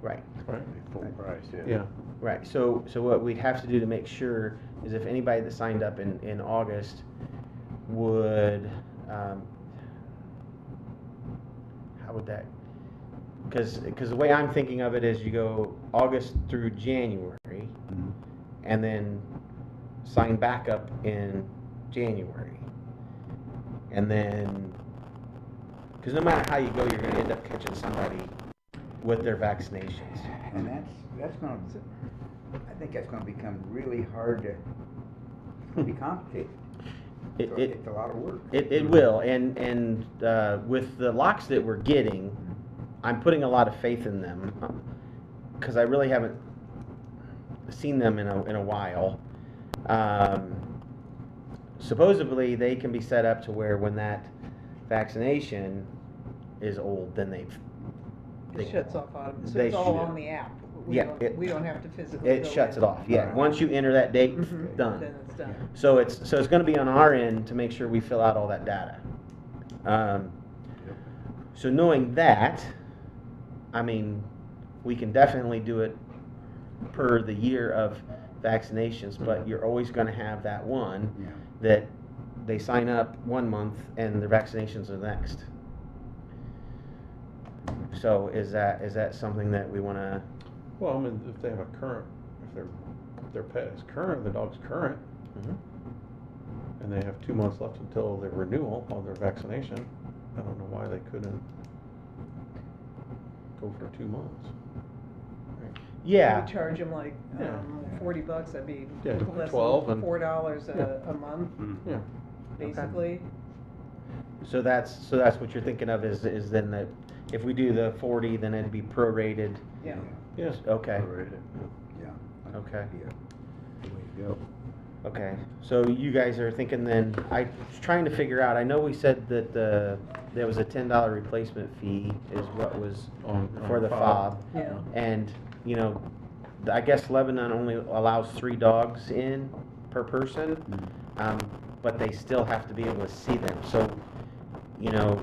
Right. right? Full price, yeah. Yeah, Right, so what we'd have to do to make sure is if anybody that signed up in August would, how would that, because the way I'm thinking of it is you go August through January, Mhm. and then sign back up in January. And then, because no matter how you go, you're gonna end up catching somebody with their vaccinations. And that's gonna, I think that's gonna become really hard to be complicated. It's a lot of work. It will, and with the locks that we're getting, I'm putting a lot of faith in them, because I really haven't seen them in a while. Supposedly, they can be set up to where when that vaccination is old, then It shuts off so they it's all should- on the app. Yeah, We don't have to physically it go shuts in. it off. Yeah, Right. once you enter that date, Mhm. done. Then it's done. So it's going to be on our end to make sure we fill out all that data. So knowing that, I mean, we can definitely do it per the year of vaccinations, but you're always going to have that one Yeah. that they sign up 1 month and their vaccinations are the next. So is that something that we want to? well, I mean, if they have a current, if their pet is current, the dog's current, and they have 2 months left until the renewal of their vaccination, I don't know why they couldn't go for 2 months. Yeah. We charge them like Yeah. $40, that'd be Yeah, less 12 than and- $4 Yeah. a month, Yeah. basically. So that's what you're thinking of is then that if we do the 40, then it'd be prorated. Yeah. Yeah. Okay. Alright. Yeah. Okay. Yeah. The way to go. Okay. So you guys are thinking then, I was trying to figure out, I know we said that there was a $10 replacement fee is what was On for the fob. fob. Yeah. And, you know, I guess Lebanon only allows 3 dogs in per person, but they still have to be able to see them. So, you know,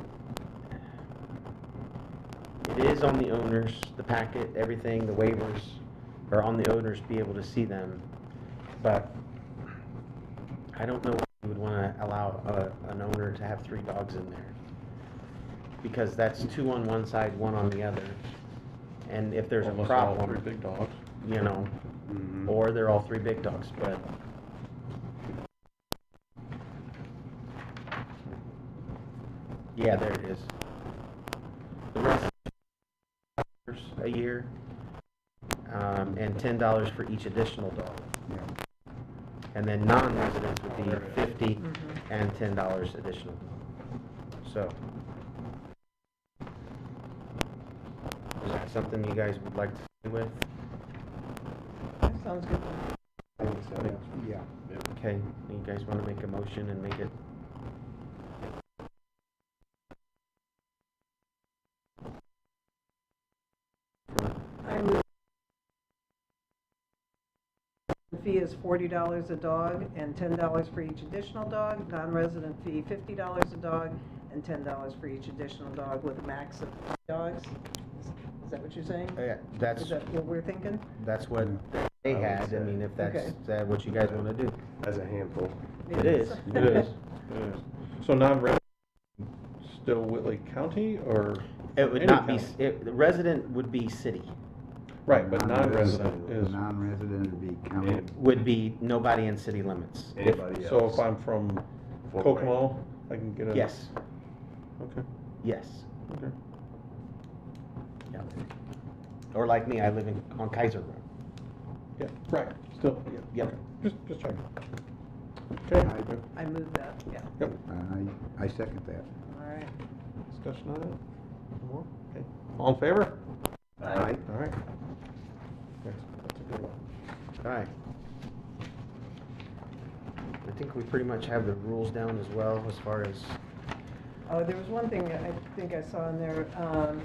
it is on the owners, the packet, everything, the waivers are on the owners to be able to see them. But I don't know if we would want to allow an owner to have 3 dogs in there. Because that's 2 on one side, 1 on the other. And if there's a Almost all problem, 3 big dogs. you know, Mhm. or they're all 3 big dogs, but. Yeah, there it is. The rest a year, and $10 for each additional dog. Yeah. And then non-residents would be 50 Mhm. and $10 additional. So. Is that something you guys would like to stay with? That sounds good. I think so. Yeah. Okay, you guys want to make a motion and make it? I move the fee is $40 a dog and $10 for each additional dog. Non-resident fee, $50 a dog and $10 for each additional dog with a max of 3 dogs. Is that what you're saying? Yeah, Is that's that what we're thinking? what they I would had. I say. mean, if that's Okay. what you guys want to do. As a handful. It is. It is. It is. So non-resident, still Whitley County or? It would any not be, county? the resident would be city, Right, but non-resident is, Non-resident would be county. And would be nobody in city limits. If- anybody else. so if I'm from Fort Kokomo, I can get a? Yes, Okay, yes. okay. Yeah. Or like me, I live on Kaiser Road. Yeah, right, still. Yep. Okay. Just checking. Okay. I move that, yeah. Yep. I second that. All right. Discussion on it? No more? Okay. All in favor? Aye. All right. That's a good one. All right. I think we pretty much have the rules down as well as far as, Oh, there was one thing I think I saw in there,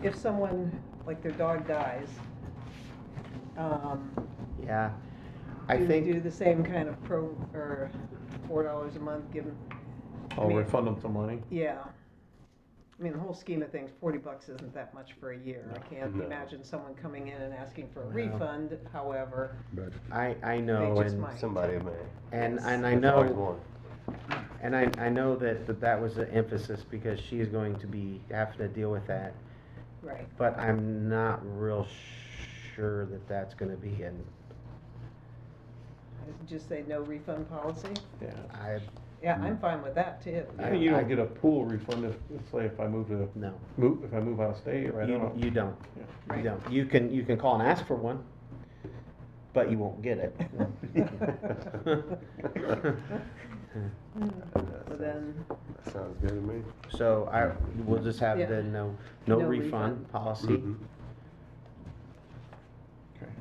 if someone, like their dog dies, yeah. I do think, the same kind of or $4 a month, give them, I'll refund them some money. yeah. I mean, the whole scheme of things, $40 isn't that much for a year. I can't No. imagine someone coming in and asking for a Well. refund, however, But I know, They just and might. Somebody may. and Yes. and I There's always know, one. and I know that was the emphasis because she is going to be having to deal with that. right. But I'm not real sure that that's going to be in. Just say no refund policy? Yeah. Yeah, I'm fine with that too. You I- don't get a pool refund if, say, if I move if I move out of state, right? I don't know. You don't. Yeah. Right. You don't. You can call and ask for one, but you won't get it. So then, That sounds good to me. So we'll just have Yeah. the no No refund refund. policy. Mhm. Okay.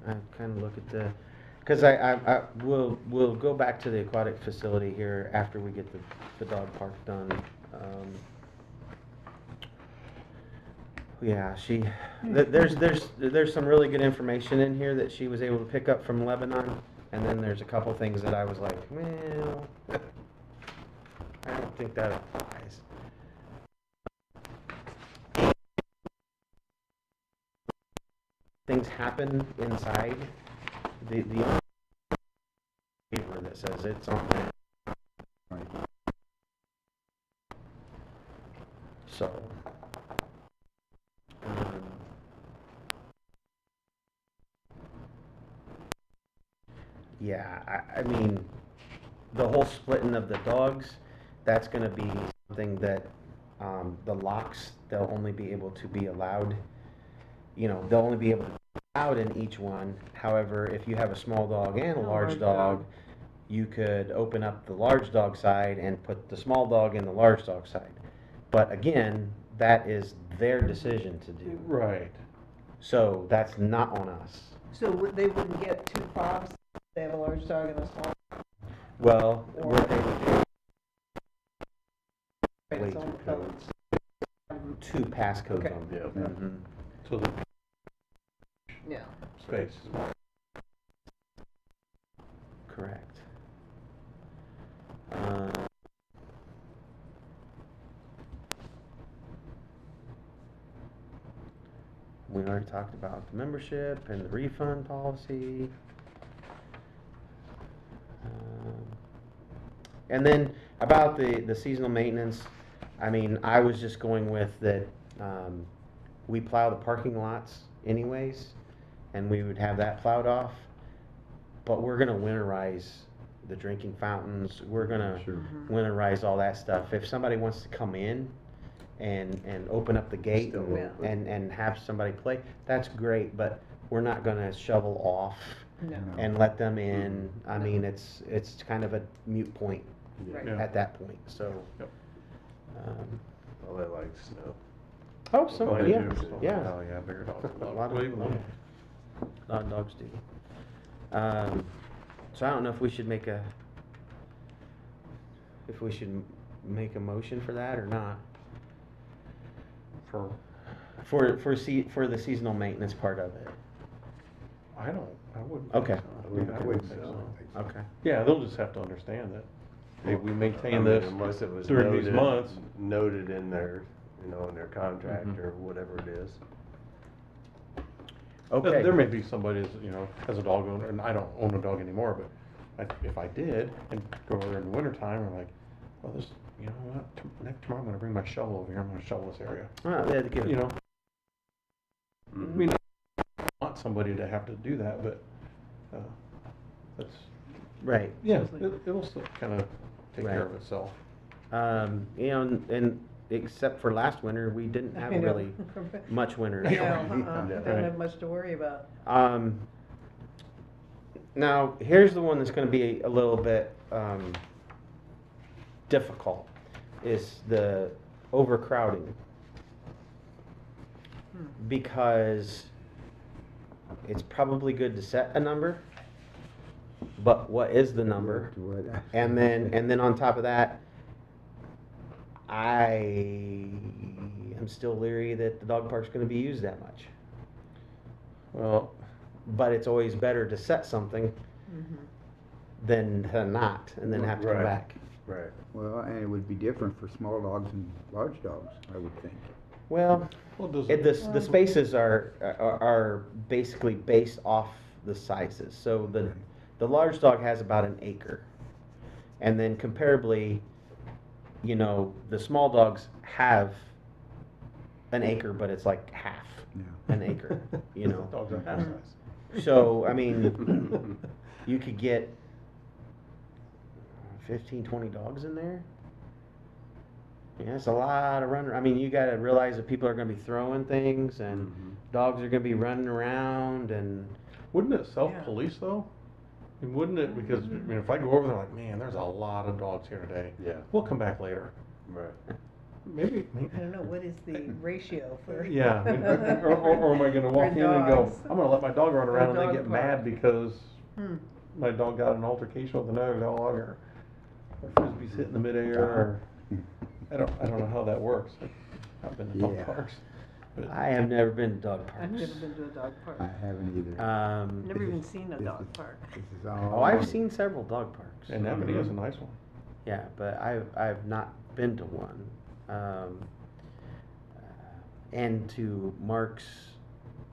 I kind of look at because we'll go back to the aquatic facility here after we get the dog park done. Yeah, there's some really good information in here that she was able to pick up from Lebanon, and then there's a couple things that I was like, well, I don't think that applies. Things happen inside the paper that says it's on there. right. So, um, yeah, I mean, the whole splitting of the dogs, that's gonna be something that, the locks, they'll only be able to be allowed, they'll only be able to be allowed in each one. However, if you have a small dog and a large dog, you could open up the large dog side and put the small dog in the large dog side. But again, that is their decision to do. Right. So that's not on us. so they wouldn't get two fobs? They have a large dog and a small, Well, Or- what they would do, right, Way its own too codes. two passcodes Okay. on Yeah. them. So the Yeah. space. Correct. We already talked about the membership and the refund policy. And then about the seasonal maintenance, I mean, I was just going with that, we plow the parking lots anyways, and we would have that plowed off. But we're gonna winterize the drinking fountains, we're gonna Sure. winterize all that stuff. If somebody wants to come in and open up the gate Still Yeah. and have somebody play, that's great, but we're not gonna shovel off No. and let them in. I mean, it's kind of a moot point Right. Yeah. at that point, so. Yep. Well, they like snow. Oh, some, Oh, they yeah, do. yeah. Oh, yeah, bigger dogs. A lot Well, of dogs do. So I don't know if we should make a motion for that or not. For, For the seasonal maintenance part of it. I wouldn't. Okay. think so. I wouldn't I think wouldn't so. think so. Okay. Yeah, they'll just have to understand that, hey, we I maintain mean, this unless it was during these noted- months. Noted in their, in their contract Mhm. or whatever it is. Okay. There may be somebody that's, has a dog owner, and I don't own a dog anymore, but if I did, and go over in the wintertime, I'm like, well, this, you know what, next tomorrow I'm gonna bring my shovel over here, I'm gonna shovel this area. Well, yeah, to give it- You know, I Mhm. mean, I want somebody to have to do that, but, that's, Right. yeah, it'll still kind of take care Right. of itself. And except for last winter, we didn't have I know. really much winter. No, Yeah. don't have much to worry about. Now, here's the one that's gonna be a little bit, difficult, is the overcrowding. Because it's probably good to set a number, but what is the number? What- And then on top of that, I am still leery that the dog park's gonna be used that much. Well, But it's always better to set something. Mhm. than to not, and then have to come Right. back. Right. Well, and it would be different for small dogs and large dogs, I would think. Well, Well, does the spaces are basically based off the sizes. So the large dog has about an acre, and then comparably, the small dogs have an acre, but it's like half Yeah. an acre. Dogs are half size. So I mean, you could get 15, 20 dogs in there. Yeah, it's a lot of running. I mean, you got to realize that people are going to be throwing things, and dogs are going to be running around, and Wouldn't it self-police though? I mean, wouldn't it? Because I mean, if I go over there, like, man, there's a lot of dogs here today. Yeah. We'll come back later. Right. Maybe. I don't know, what is the ratio for? Yeah. I mean, or am I going to walk For in and go? dogs. I'm going to let my dog run around, and dog they get park. mad because Hmm. my dog got in an altercation with another dog, or frisbee's hit in the midair, or I don't know how that works. I've been to dog Yeah. parks. But I have never been to dog I've never parks. been to a dog park. I haven't either. Never even seen a this dog is- park. This is all. Oh, I've seen several dog parks. and Ebony is a nice one. Yeah, but I've not been to one. And to Mark's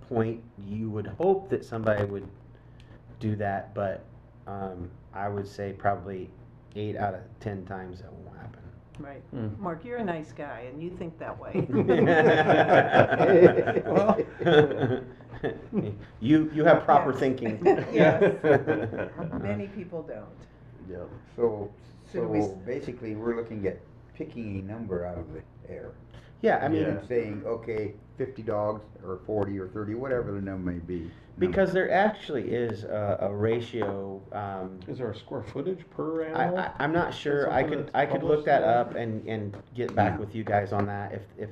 point, you would hope that somebody would do that, but I would say probably 8 out of 10 times that won't happen. Right. Mm. Mark, you're a nice guy and you think that way. You have proper Yes. thinking. Yes. Many people don't. Yep. So, So do we so basically, we're looking at picking a number out of the air. Yeah, I mean, Yeah. And saying, okay, 50 dogs, or 40, or 30, whatever the number may be. because there actually is a ratio. Is there a square footage per animal? I'm not sure. I something could that's I could look published that somewhere? up and get back Yeah. with you guys on that. If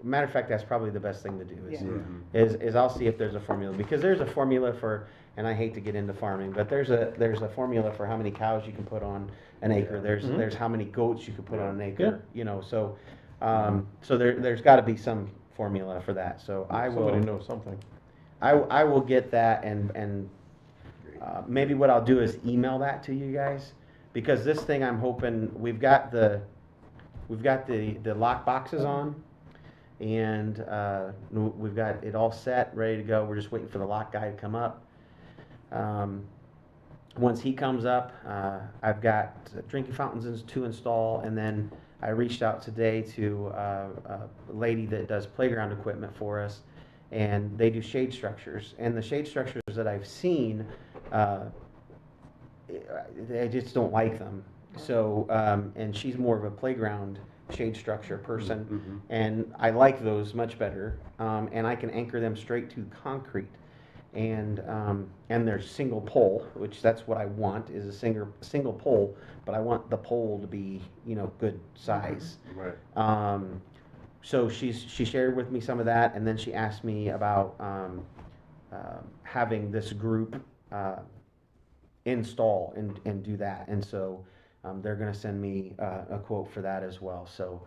matter of fact, that's probably the best thing to do is, Yeah. is I'll see if there's a formula, because there's a formula for, and I hate to get into farming, but there's a formula for how many cows you can put on an acre. There's Mhm. there's how many goats you can put on an acre. Yeah. So there's got to be some formula for that. So I will. Somebody knows something. I will get that, and maybe what I'll do is email that to you guys, because this thing, I'm hoping, we've got the lock boxes on, and we've got it all set, ready to go. We're just waiting for the lock guy to come up. Once he comes up, I've got drinking fountains to install, and then I reached out today to a lady that does playground equipment for us, and they do shade structures. And the shade structures that I've seen, I just don't like them. So, and she's more of a playground shade structure person, Mhm. and I like those much better. And I can anchor them straight to concrete. And they're single pole, which that's what I want, is a single pole, but I want the pole to be, good size. Right. So she shared with me some of that, and then she asked me about having this group install and do that, and so they're going to send me a quote for that as well. So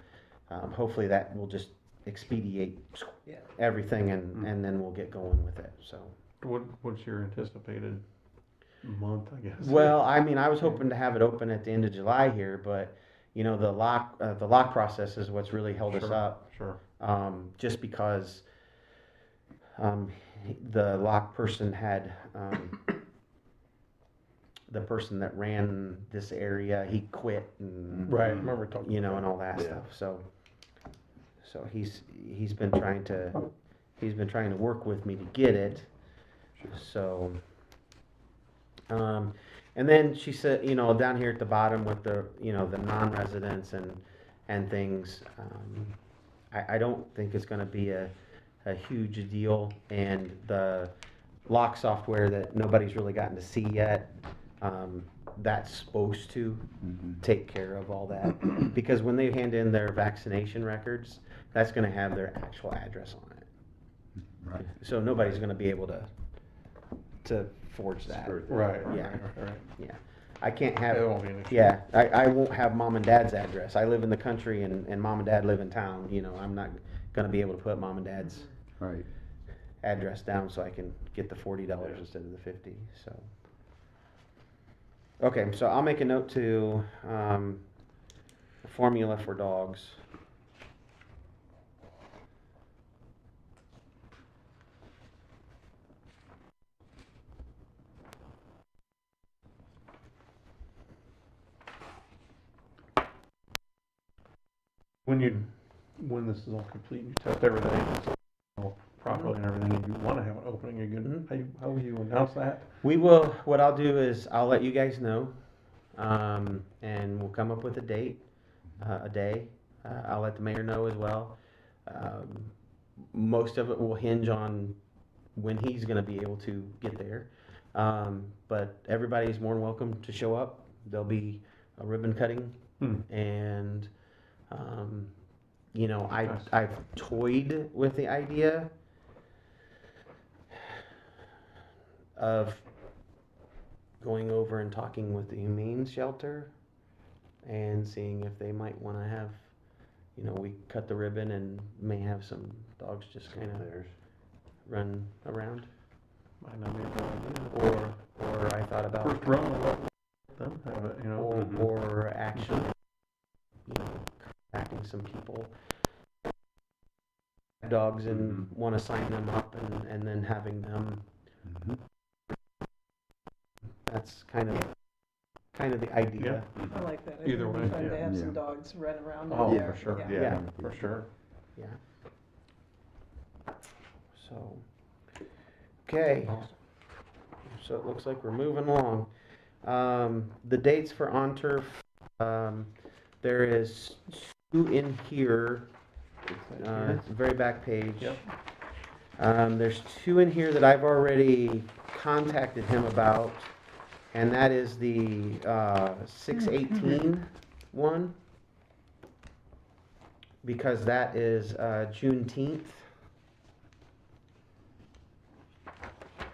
hopefully that will just expedite Yeah. everything, and then we'll get going with it. So. What's your anticipated month, I guess? Well, I mean, I was hoping to have it open at the end of July here, but the lock process is what's really held us Sure, up. Sure. Just because the lock person had the person that ran this area, he quit, and Right. I remember talking. and all that Yeah. stuff. So he's been trying to work with me to get it. So, and then she said, down here at the bottom with the, the non-residents and things, I don't think it's going to be a huge deal. And the lock software that nobody's really gotten to see yet, that's supposed to take care of all that. Because when they hand in their vaccination records, that's going to have their actual address on it. Right. So nobody's going to be able to forge that. Right. Yeah. Right. Yeah, I can't It have. won't be an issue. Yeah, I won't have mom and dad's address. I live in the country, and mom and dad live in town. I'm not going to be able to put mom and dad's Right. address down so I can get the $40 instead of the $50. So. Okay, so I'll make a note to, formula for dogs. When this is all complete, you test everything it's all properly and everything, and you wanna have an opening, you're gonna, how will you announce that? We will, what I'll do is I'll let you guys know, and we'll come up with a date, a day. I'll let the mayor know as well. Most of it will hinge on when he's gonna be able to get there. But everybody's more than welcome to show up. There'll be a ribbon cutting and, you know, Nice. I've toyed with the idea of going over and talking with the humane shelter and seeing if they might want to have, you know, we cut the ribbon and may have some dogs just kind of There's, run around. Might not be a bad idea. Or I thought about, First run, we'll let them have it, you know. or actually, you know, contacting some people, dogs, and want to sign them up and then having them. Mhm. That's kind of the idea. I like that. Either It'd be way, fun to yeah. have Yeah. some dogs run around. Oh, Yeah. for sure, Yeah. yeah, for sure. Yeah. So, okay. So it looks like we're moving along. The dates for On Turf, there is 2 in here. It's the very back page. Yep. There's 2 in here that I've already contacted him about, and that is the 6/18 one, because that is Juneteenth.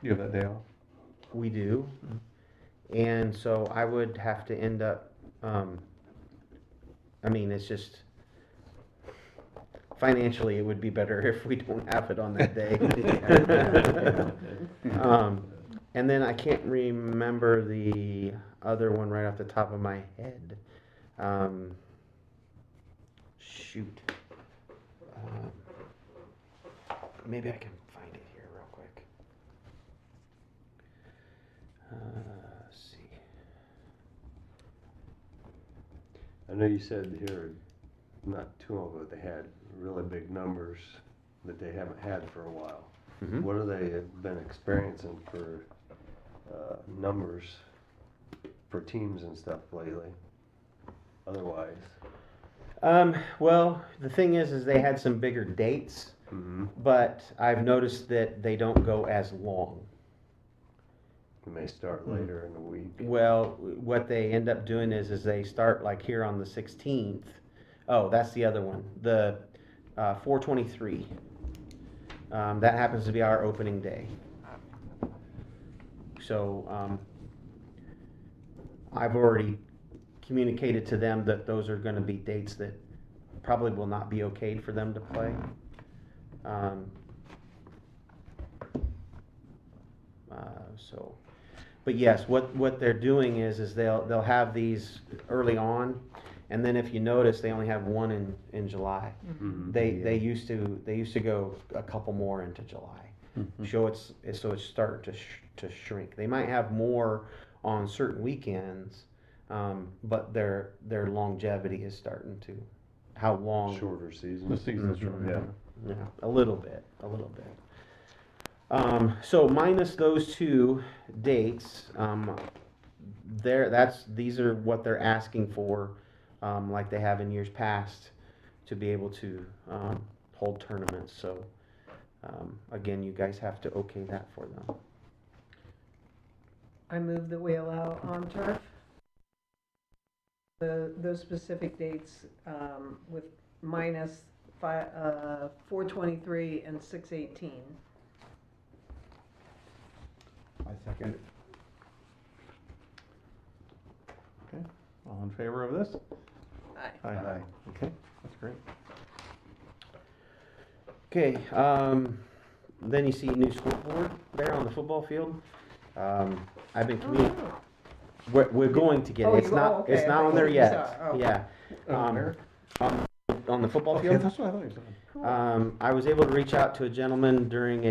You have that day off? We do. And so I would have to end up, I mean, it's just, financially, it would be better if we don't have it on that day. And then I can't remember the other one right off the top of my head. Shoot. Maybe I can find it here real quick. Let's see. I know you said here, not too long ago, they had really big numbers that they haven't had for a while. Mhm. What have they been experiencing for, numbers for teams and stuff lately? Otherwise? Well, the thing is they had some bigger dates, Mm-hmm. but I've noticed that they don't go as long. It may start later in the week. Well, what they end up doing is they start like here on the 16th. Oh, that's the other one, the 4/23. That happens to be our opening day. So I've already communicated to them that those are going to be dates that probably will not be okayed for them to play. So, but yes, what they're doing is they'll have these early on, and then if you notice, they only have one in July. Mm-hmm. They used to go a couple more into July. So it's starting to shrink. They might have more on certain weekends, but their longevity is starting to, how long? Shorter season. The season's short, Mhm. yeah. Yeah, a little bit. So minus those 2 dates, these are what they're asking for, like they have in years past, to be able to hold tournaments. So again, you guys have to okay that for them. I move that we allow On Turf those specific dates with minus 4/23 and 6/18. I second it. Okay, all in favor of this? Aye. Aye. Okay, that's great. Okay, then you see new scoreboard there on the football field. I've been we're going to get Oh, it. It's you- not, oh, okay, it's I not thought on you there said yet. you saw it. Oh. Yeah. Where? On the football Okay, field. that's what I thought you said. I was able to reach out to a gentleman during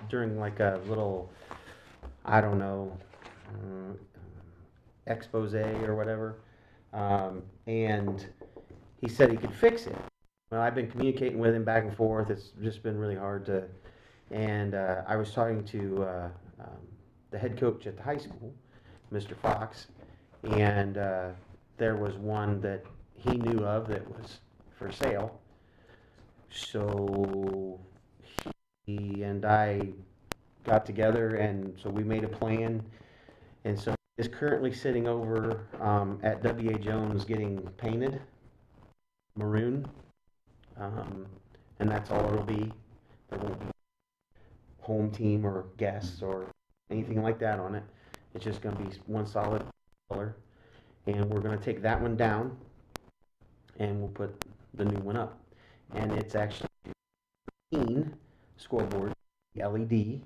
during like a little, I don't know, expose or whatever, and he said he could fix it. Well, I've been communicating with him back and forth. It's just been really hard to, and I was talking to the head coach at the high school, Mr. Fox, and there was one that he knew of that was for sale. So he and I got together, and so we made a plan. And so it's currently sitting over at W.A. Jones getting painted maroon. And that's all it'll be. There won't be home team or guests or anything like that on it. It's just going to be one solid color. And we're going to take that one down, and we'll put the new one up. And it's actually 15 scoreboard LED.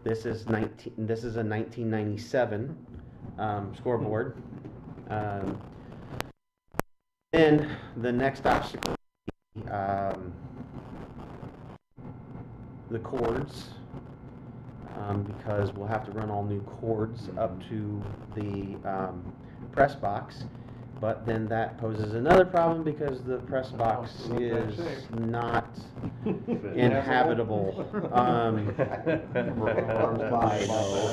This is a 1997 scoreboard. Then the next obstacle, the cords, because we'll have to run all new cords up to the press box. But then that poses another problem because the press box Oh, not is that shape. not inhabitable.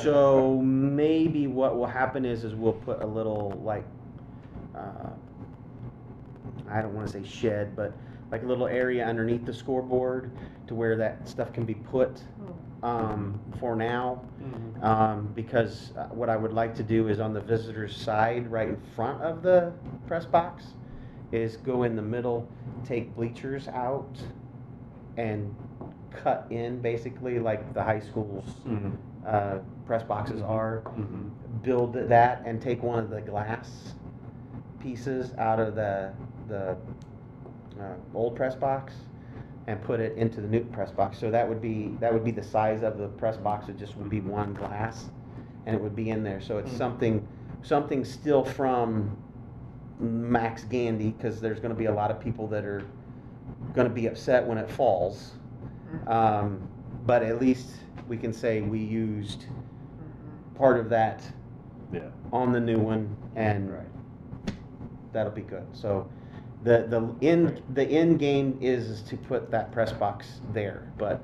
So maybe what will happen is we'll put a little like, I don't want to say shed, but like a little area underneath the scoreboard to where that stuff can be put for now. Because what I would like to do is on the visitor's side, right in front of the press box, is go in the middle, take bleachers out, and cut in basically like the high school's press boxes are. Build that and take one of the glass pieces out of the old press box and put it into the new press box. So that would be the size of the press box. It just would be one glass, and it would be in there. So it's something still from Max Gandy, because there's going to be a lot of people that are going to be upset when it falls. But at least we can say we used part of that on the new one, and that'll be good. So the end game is to put that press box there, but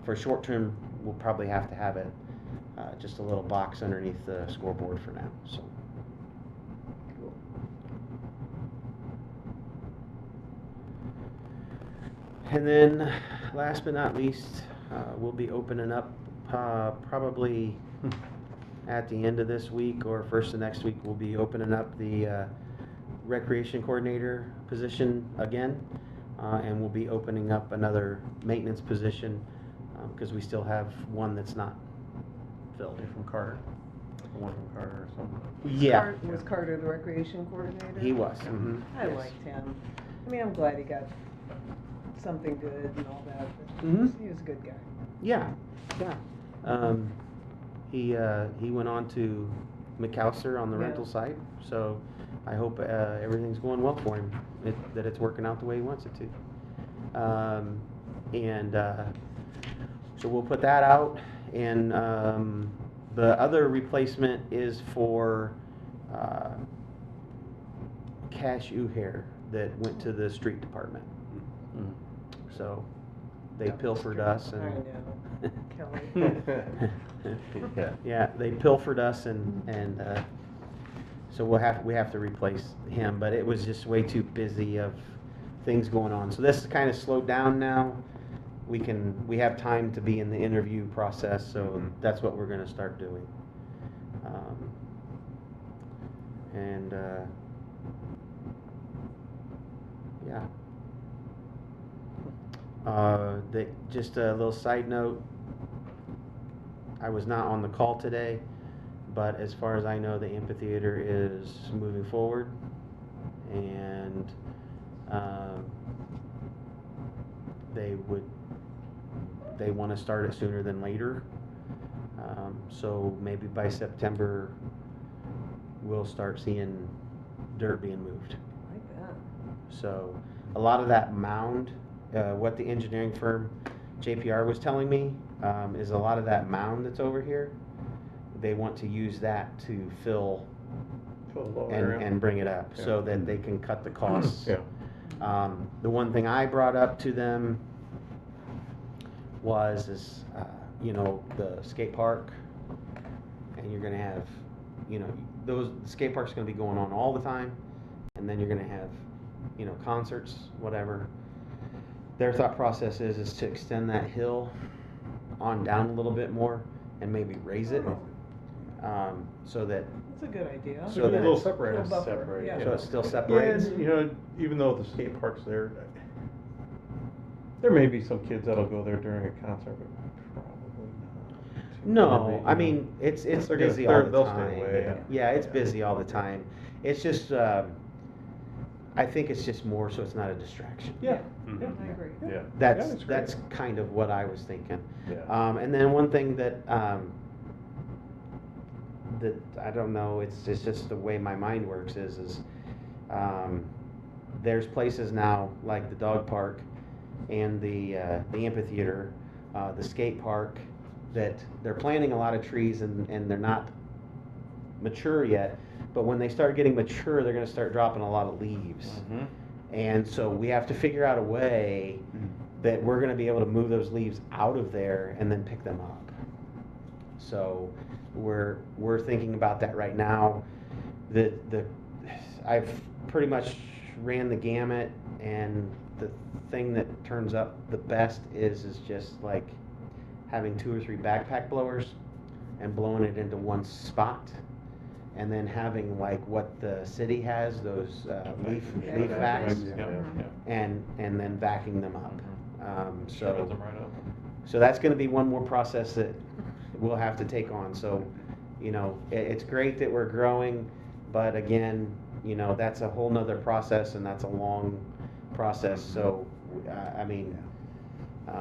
for short term we'll probably have to have it just a little box underneath the scoreboard for now. So and then last but not least, we'll be opening up probably at the end of this week or first of next week. We'll be opening up the recreation coordinator position again, and we'll be opening up another maintenance position because we still have one that's not filled. From Carter. One from Carter or something. Yeah, Was Carter the recreation coordinator? he was. I Yes. liked him. I mean, I'm glad he got something good and all that, but Mhm. he was a good guy. Yeah, yeah. He went on to McAllister on the Yeah. rental side, so I hope everything's going well for him. That it's working out the way he wants it to. So we'll put that out, and the other replacement is for Cash Uhair that went to the street department. So they That was pilfered true. us I and. know, Kelly. Yeah, they pilfered us and so we have to replace him, but it was just way too busy of things going on. So this is kind of slowed down now. We have time to be in the interview process, so that's what we're going to start doing. Yeah. Just a little side note, I was not on the call today, but as far as I know, the amphitheater is moving forward, and they want to start it sooner than later. So maybe by September, we'll start seeing dirt being moved. Like that. So a lot of that mound, what the engineering firm JPR was telling me, is a lot of that mound that's over here, they want to use that to fill Fill the lower area. and bring it up so Yeah. that they can cut the costs. Yeah. The one thing I brought up to them was you know, the skate park, and you're gonna have, you know, the skate park's gonna be going on all the time, and then you're gonna have, you know, concerts, whatever. Their thought process is to extend that hill on down a little bit more and maybe raise it, so that, That's a good idea. It's So a good that little it's- separator. Little buffer, Separate, yeah. so it still Yeah, separates. and, you know, even though the skate park's there, there may be some kids that'll go there during a concert, but probably not. No, I mean, it's They're gonna- busy all the they'll stay time. away. Yeah, it's busy all the time. It's just, I think it's just more so it's not a distraction. Yeah, Mhm. yeah, I agree. yeah. Yeah, That's great. that's kind of what I was thinking. Yeah. And then one thing that that I don't know, it's just the way my mind works is there's places now like the dog park and the amphitheater, the skate park, that they're planting a lot of trees and they're not mature yet, but when they start getting mature, they're going to start dropping a lot of leaves. Mhm. And so we have to figure out a way that we're going to be able to move those leaves out of there and then pick them up. So we're thinking about that right now. I've pretty much ran the gamut, and the thing that turns up the best is just like having 2 or 3 backpack blowers and blowing it into one spot, and then having like what the city has, those leaf vacs, Yeah, yeah. and then vacuuming them up. Shredded them right up. So that's going to be one more process that we'll have to take on. So, you know, it's great that we're growing, but again, you know, that's a whole nother process, and that's a long process. So, I mean, It's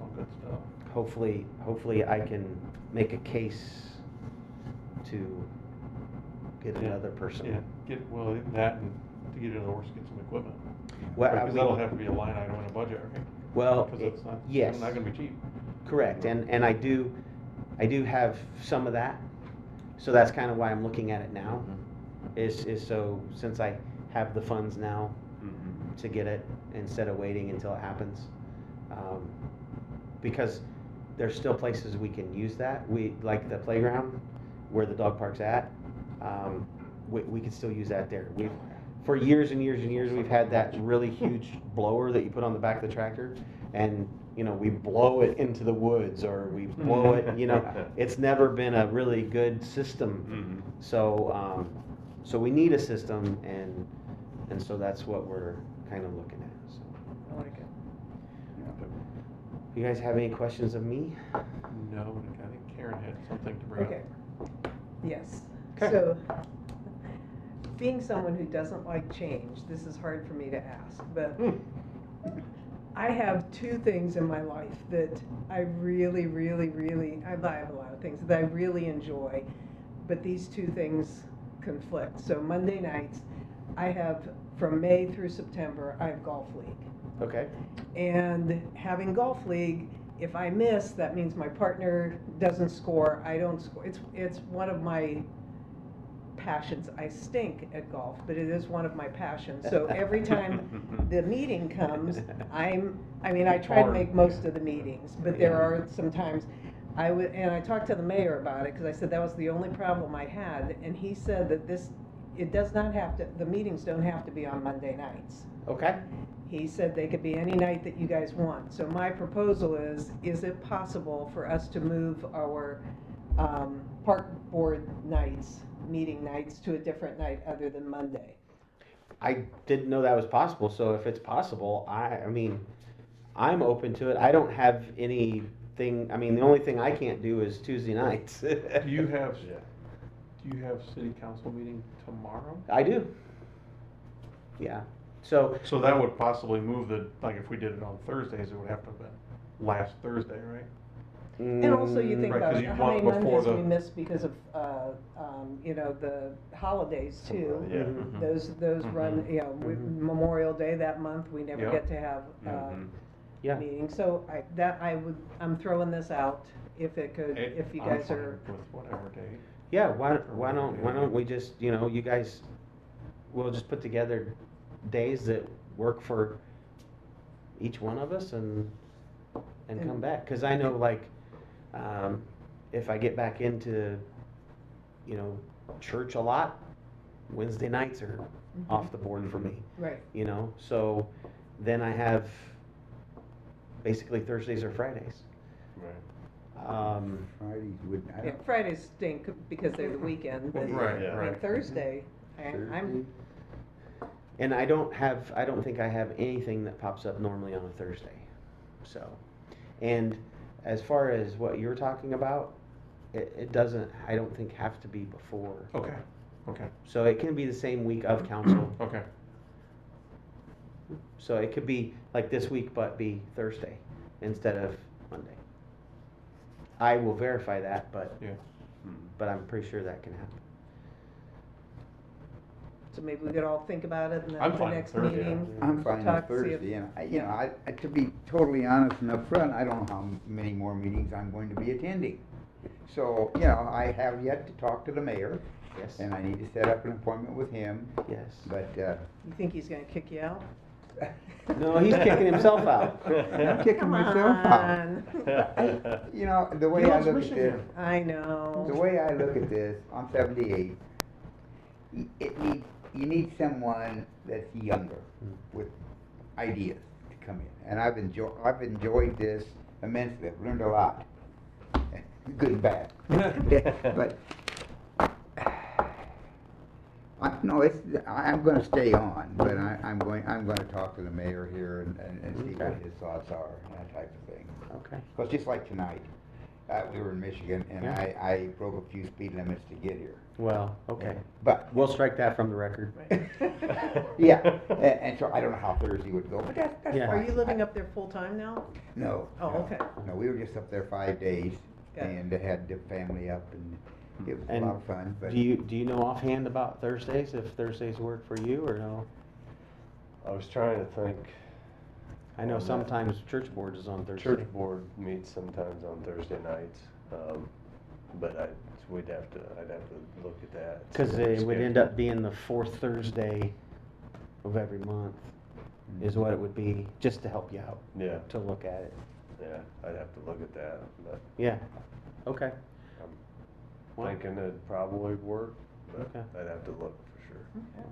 all good stuff. hopefully I can make a case to get Yeah. another person. Yeah, well, that and to get it in the works, get some equipment. Well, Because that'll have to be a line item in a budget, right? well, Because it's not, yes. not gonna be cheap. Correct, and I do have some of that, so that's kind of why I'm looking at it now, is so, since I have the funds now Mhm. to get it, instead of waiting until it happens. Because there's still places we can use that, like the playground, where the dog park's at, we can still use that there. For years and years and years, we've had that really huge blower that you put on the back of the tractor, and, you know, we blow it into the woods, or we blow it, you know, it's never been a really good system. Mhm. So we need a system, and so that's what we're kind of looking at, so. I like it. You guys have any questions of me? No, I think Karen had something to bring up. Okay. Yes. Okay. So, being someone who doesn't like change, this is hard for me to ask, but I have 2 things in my life that I really, really, really, I have a lot of things that I really enjoy, but these 2 things conflict. So Monday nights, I have, from May through September, I have golf league. Okay. And having golf league, if I miss, that means my partner doesn't score, I don't score. It's one of my passions. I stink at golf, but it is one of my passions. So every time the meeting comes, I try to make most of the meetings, but there are some times and I talked to the mayor about it, because I said that was the only problem I had, and he said that it does not have to, the meetings don't have to be on Monday nights. Okay. He said they could be any night that you guys want. So my proposal is it possible for us to move our park board nights, meeting nights, to a different night other than Monday? I didn't know that was possible, so if it's possible, I mean, I'm open to it. I don't have anything, I mean, the only thing I can't do is Tuesday nights. Do you have, Yeah. do you have city council meeting tomorrow? I do. Yeah. So, So that would possibly move like if we did it on Thursdays, it would have to have been last Thursday, right? And also you think Right, 'cause about you'd how many want before Mondays we the- miss because of, the holidays too. Yeah. Mhm. Those run, Mhm. Memorial Day that month, we never Yep. get to have, Mhm. Yeah, meeting. So I'm throwing this out if it could, Hey, if you I'm guys fine are, with whatever day. yeah, why don't we just, you guys, we'll just put together days that work for each one of us and come And- back, cause I know like, if I get back into, church a lot, Wednesday nights are off the board for me, right, so then I have basically Thursdays or Fridays. Right. Fridays would, I yeah, don't. Fridays stink because they're the weekend, but, Right, Yeah. I mean, right. Thursday, I'm, Thursday. And I don't think I have anything that pops up normally on a Thursday, so. And as far as what you're talking about, it doesn't, I don't think have to be before. Okay, okay, So it can be the same week of council, okay. so it could be like this week, but be Thursday instead of Monday. I will verify that, but Yeah. I'm pretty sure that can happen. so maybe we could all think about it and then I'm the fine with next Thursday. meeting. I'm fine talk, with see if- Thursday, and to be totally honest and upfront, I don't know how many more meetings I'm going to be attending. So, I have yet to talk to the mayor, Yes, and I need to set up an appointment with him, yes. but, You think he's gonna kick you out? No, he's kicking himself out. I'm kicking Come myself out. on. The way He I loves look at Michigan. this, I know. the way I look at this, I'm 78. You need someone that's younger with ideas to come in, and I've enjoyed this immensely. I've learned a lot, good and bad. But I'm going to stay on, but I'm going to talk to the mayor here and see what Okay. his thoughts are and that type of thing. Okay. Because just like tonight, we were in Michigan, and Yeah. I broke a few speed limits to get here. Well, okay. But, We'll strike that from the record. yeah, and so I don't know how Thursday would go, but that's Yeah. fine. Are you living up there full-time now? No. Oh, no, okay. No, we were just up there 5 days, Got it. and had the family up, and it was a And lot of fun, but. Do you know offhand about Thursdays, if Thursdays work for you or no? I was trying to think, I know sometimes church board is on Thursday. church board meets sometimes on Thursday nights, but I'd have to look at that. Cause see what it the would end schedule- up being the fourth Thursday of every month is what it would be, just to help you out, Yeah, to look at it. yeah, I'd have to look at that, but Yeah, okay. I'm Well, thinking it'd probably work, but Okay. I'd have to look for sure. Okay.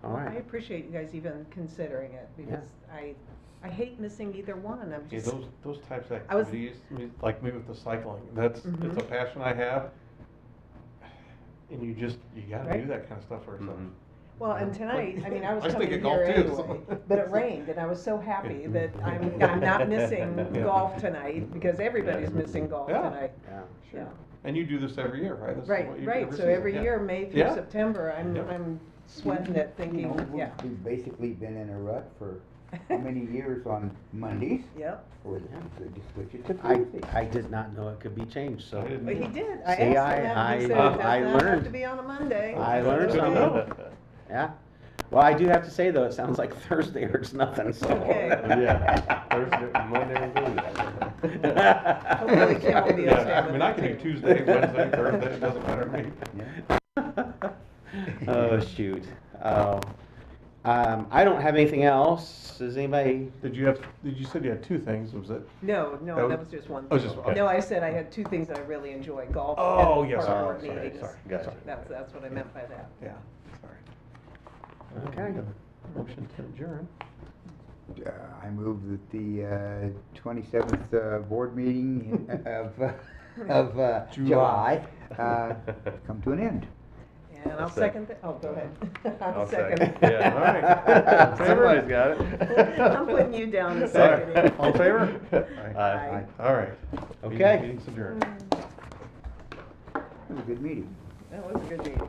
All I right. appreciate you guys even considering it, because I hate missing either one. I'm Yeah, just, those types of I was- activities, like me with the cycling, it's a Mhm. passion I have. And you gotta do Right. that kind of stuff for yourself. Mhm. well, and tonight, I mean, I was I coming stink here at golf, too, anyway, so. but it rained, and I was so happy that I'm not missing Yeah. golf tonight, because everybody's missing golf Yeah. tonight. Yeah. Yeah. And you do this every year, right? This is Right, what you do right, so season, every yeah. year, May through Yeah. September, I'm Yep. sweating it, thinking, yeah, We've basically been in a rut for how many years on Mondays? yep. Or just switch it to I Thursday. did not know it could be changed, so. I didn't But he either. did, I asked See, him I- that, and he said it I does not have learned. to be on a Monday. I So learned that's something. okay. Yeah. Well, I do have to say though, it sounds like Thursday hurts nothing, so. Okay. Yeah, Thursday, Monday and Tuesday. Hopefully Kim will be okay Yeah, I with mean, it, I can do too. Tuesday, Wednesday, Thursday, it doesn't matter to me. Yeah. Oh, shoot. Oh. I don't have anything else. Does anybody? Did you said you had two things, was it? No, That no, was- that was just one. Oh, just thing. one. No, I said I had two things that I really enjoy, golf Oh, and yes, park sorry, board sorry, meetings. sorry. Gotcha. That's what I meant by that. Yeah, sorry. Okay. Motion to adjourn. I move that the 27th board meeting of July come to an end. And I'll second that, oh, go ahead. I'll second. second. Yeah, all right. Somebody's got it. I'm putting you down to All second right, it. all in favor? Aye. All right. Okay. Meeting's adjourned. It was a good meeting. That was a good meeting.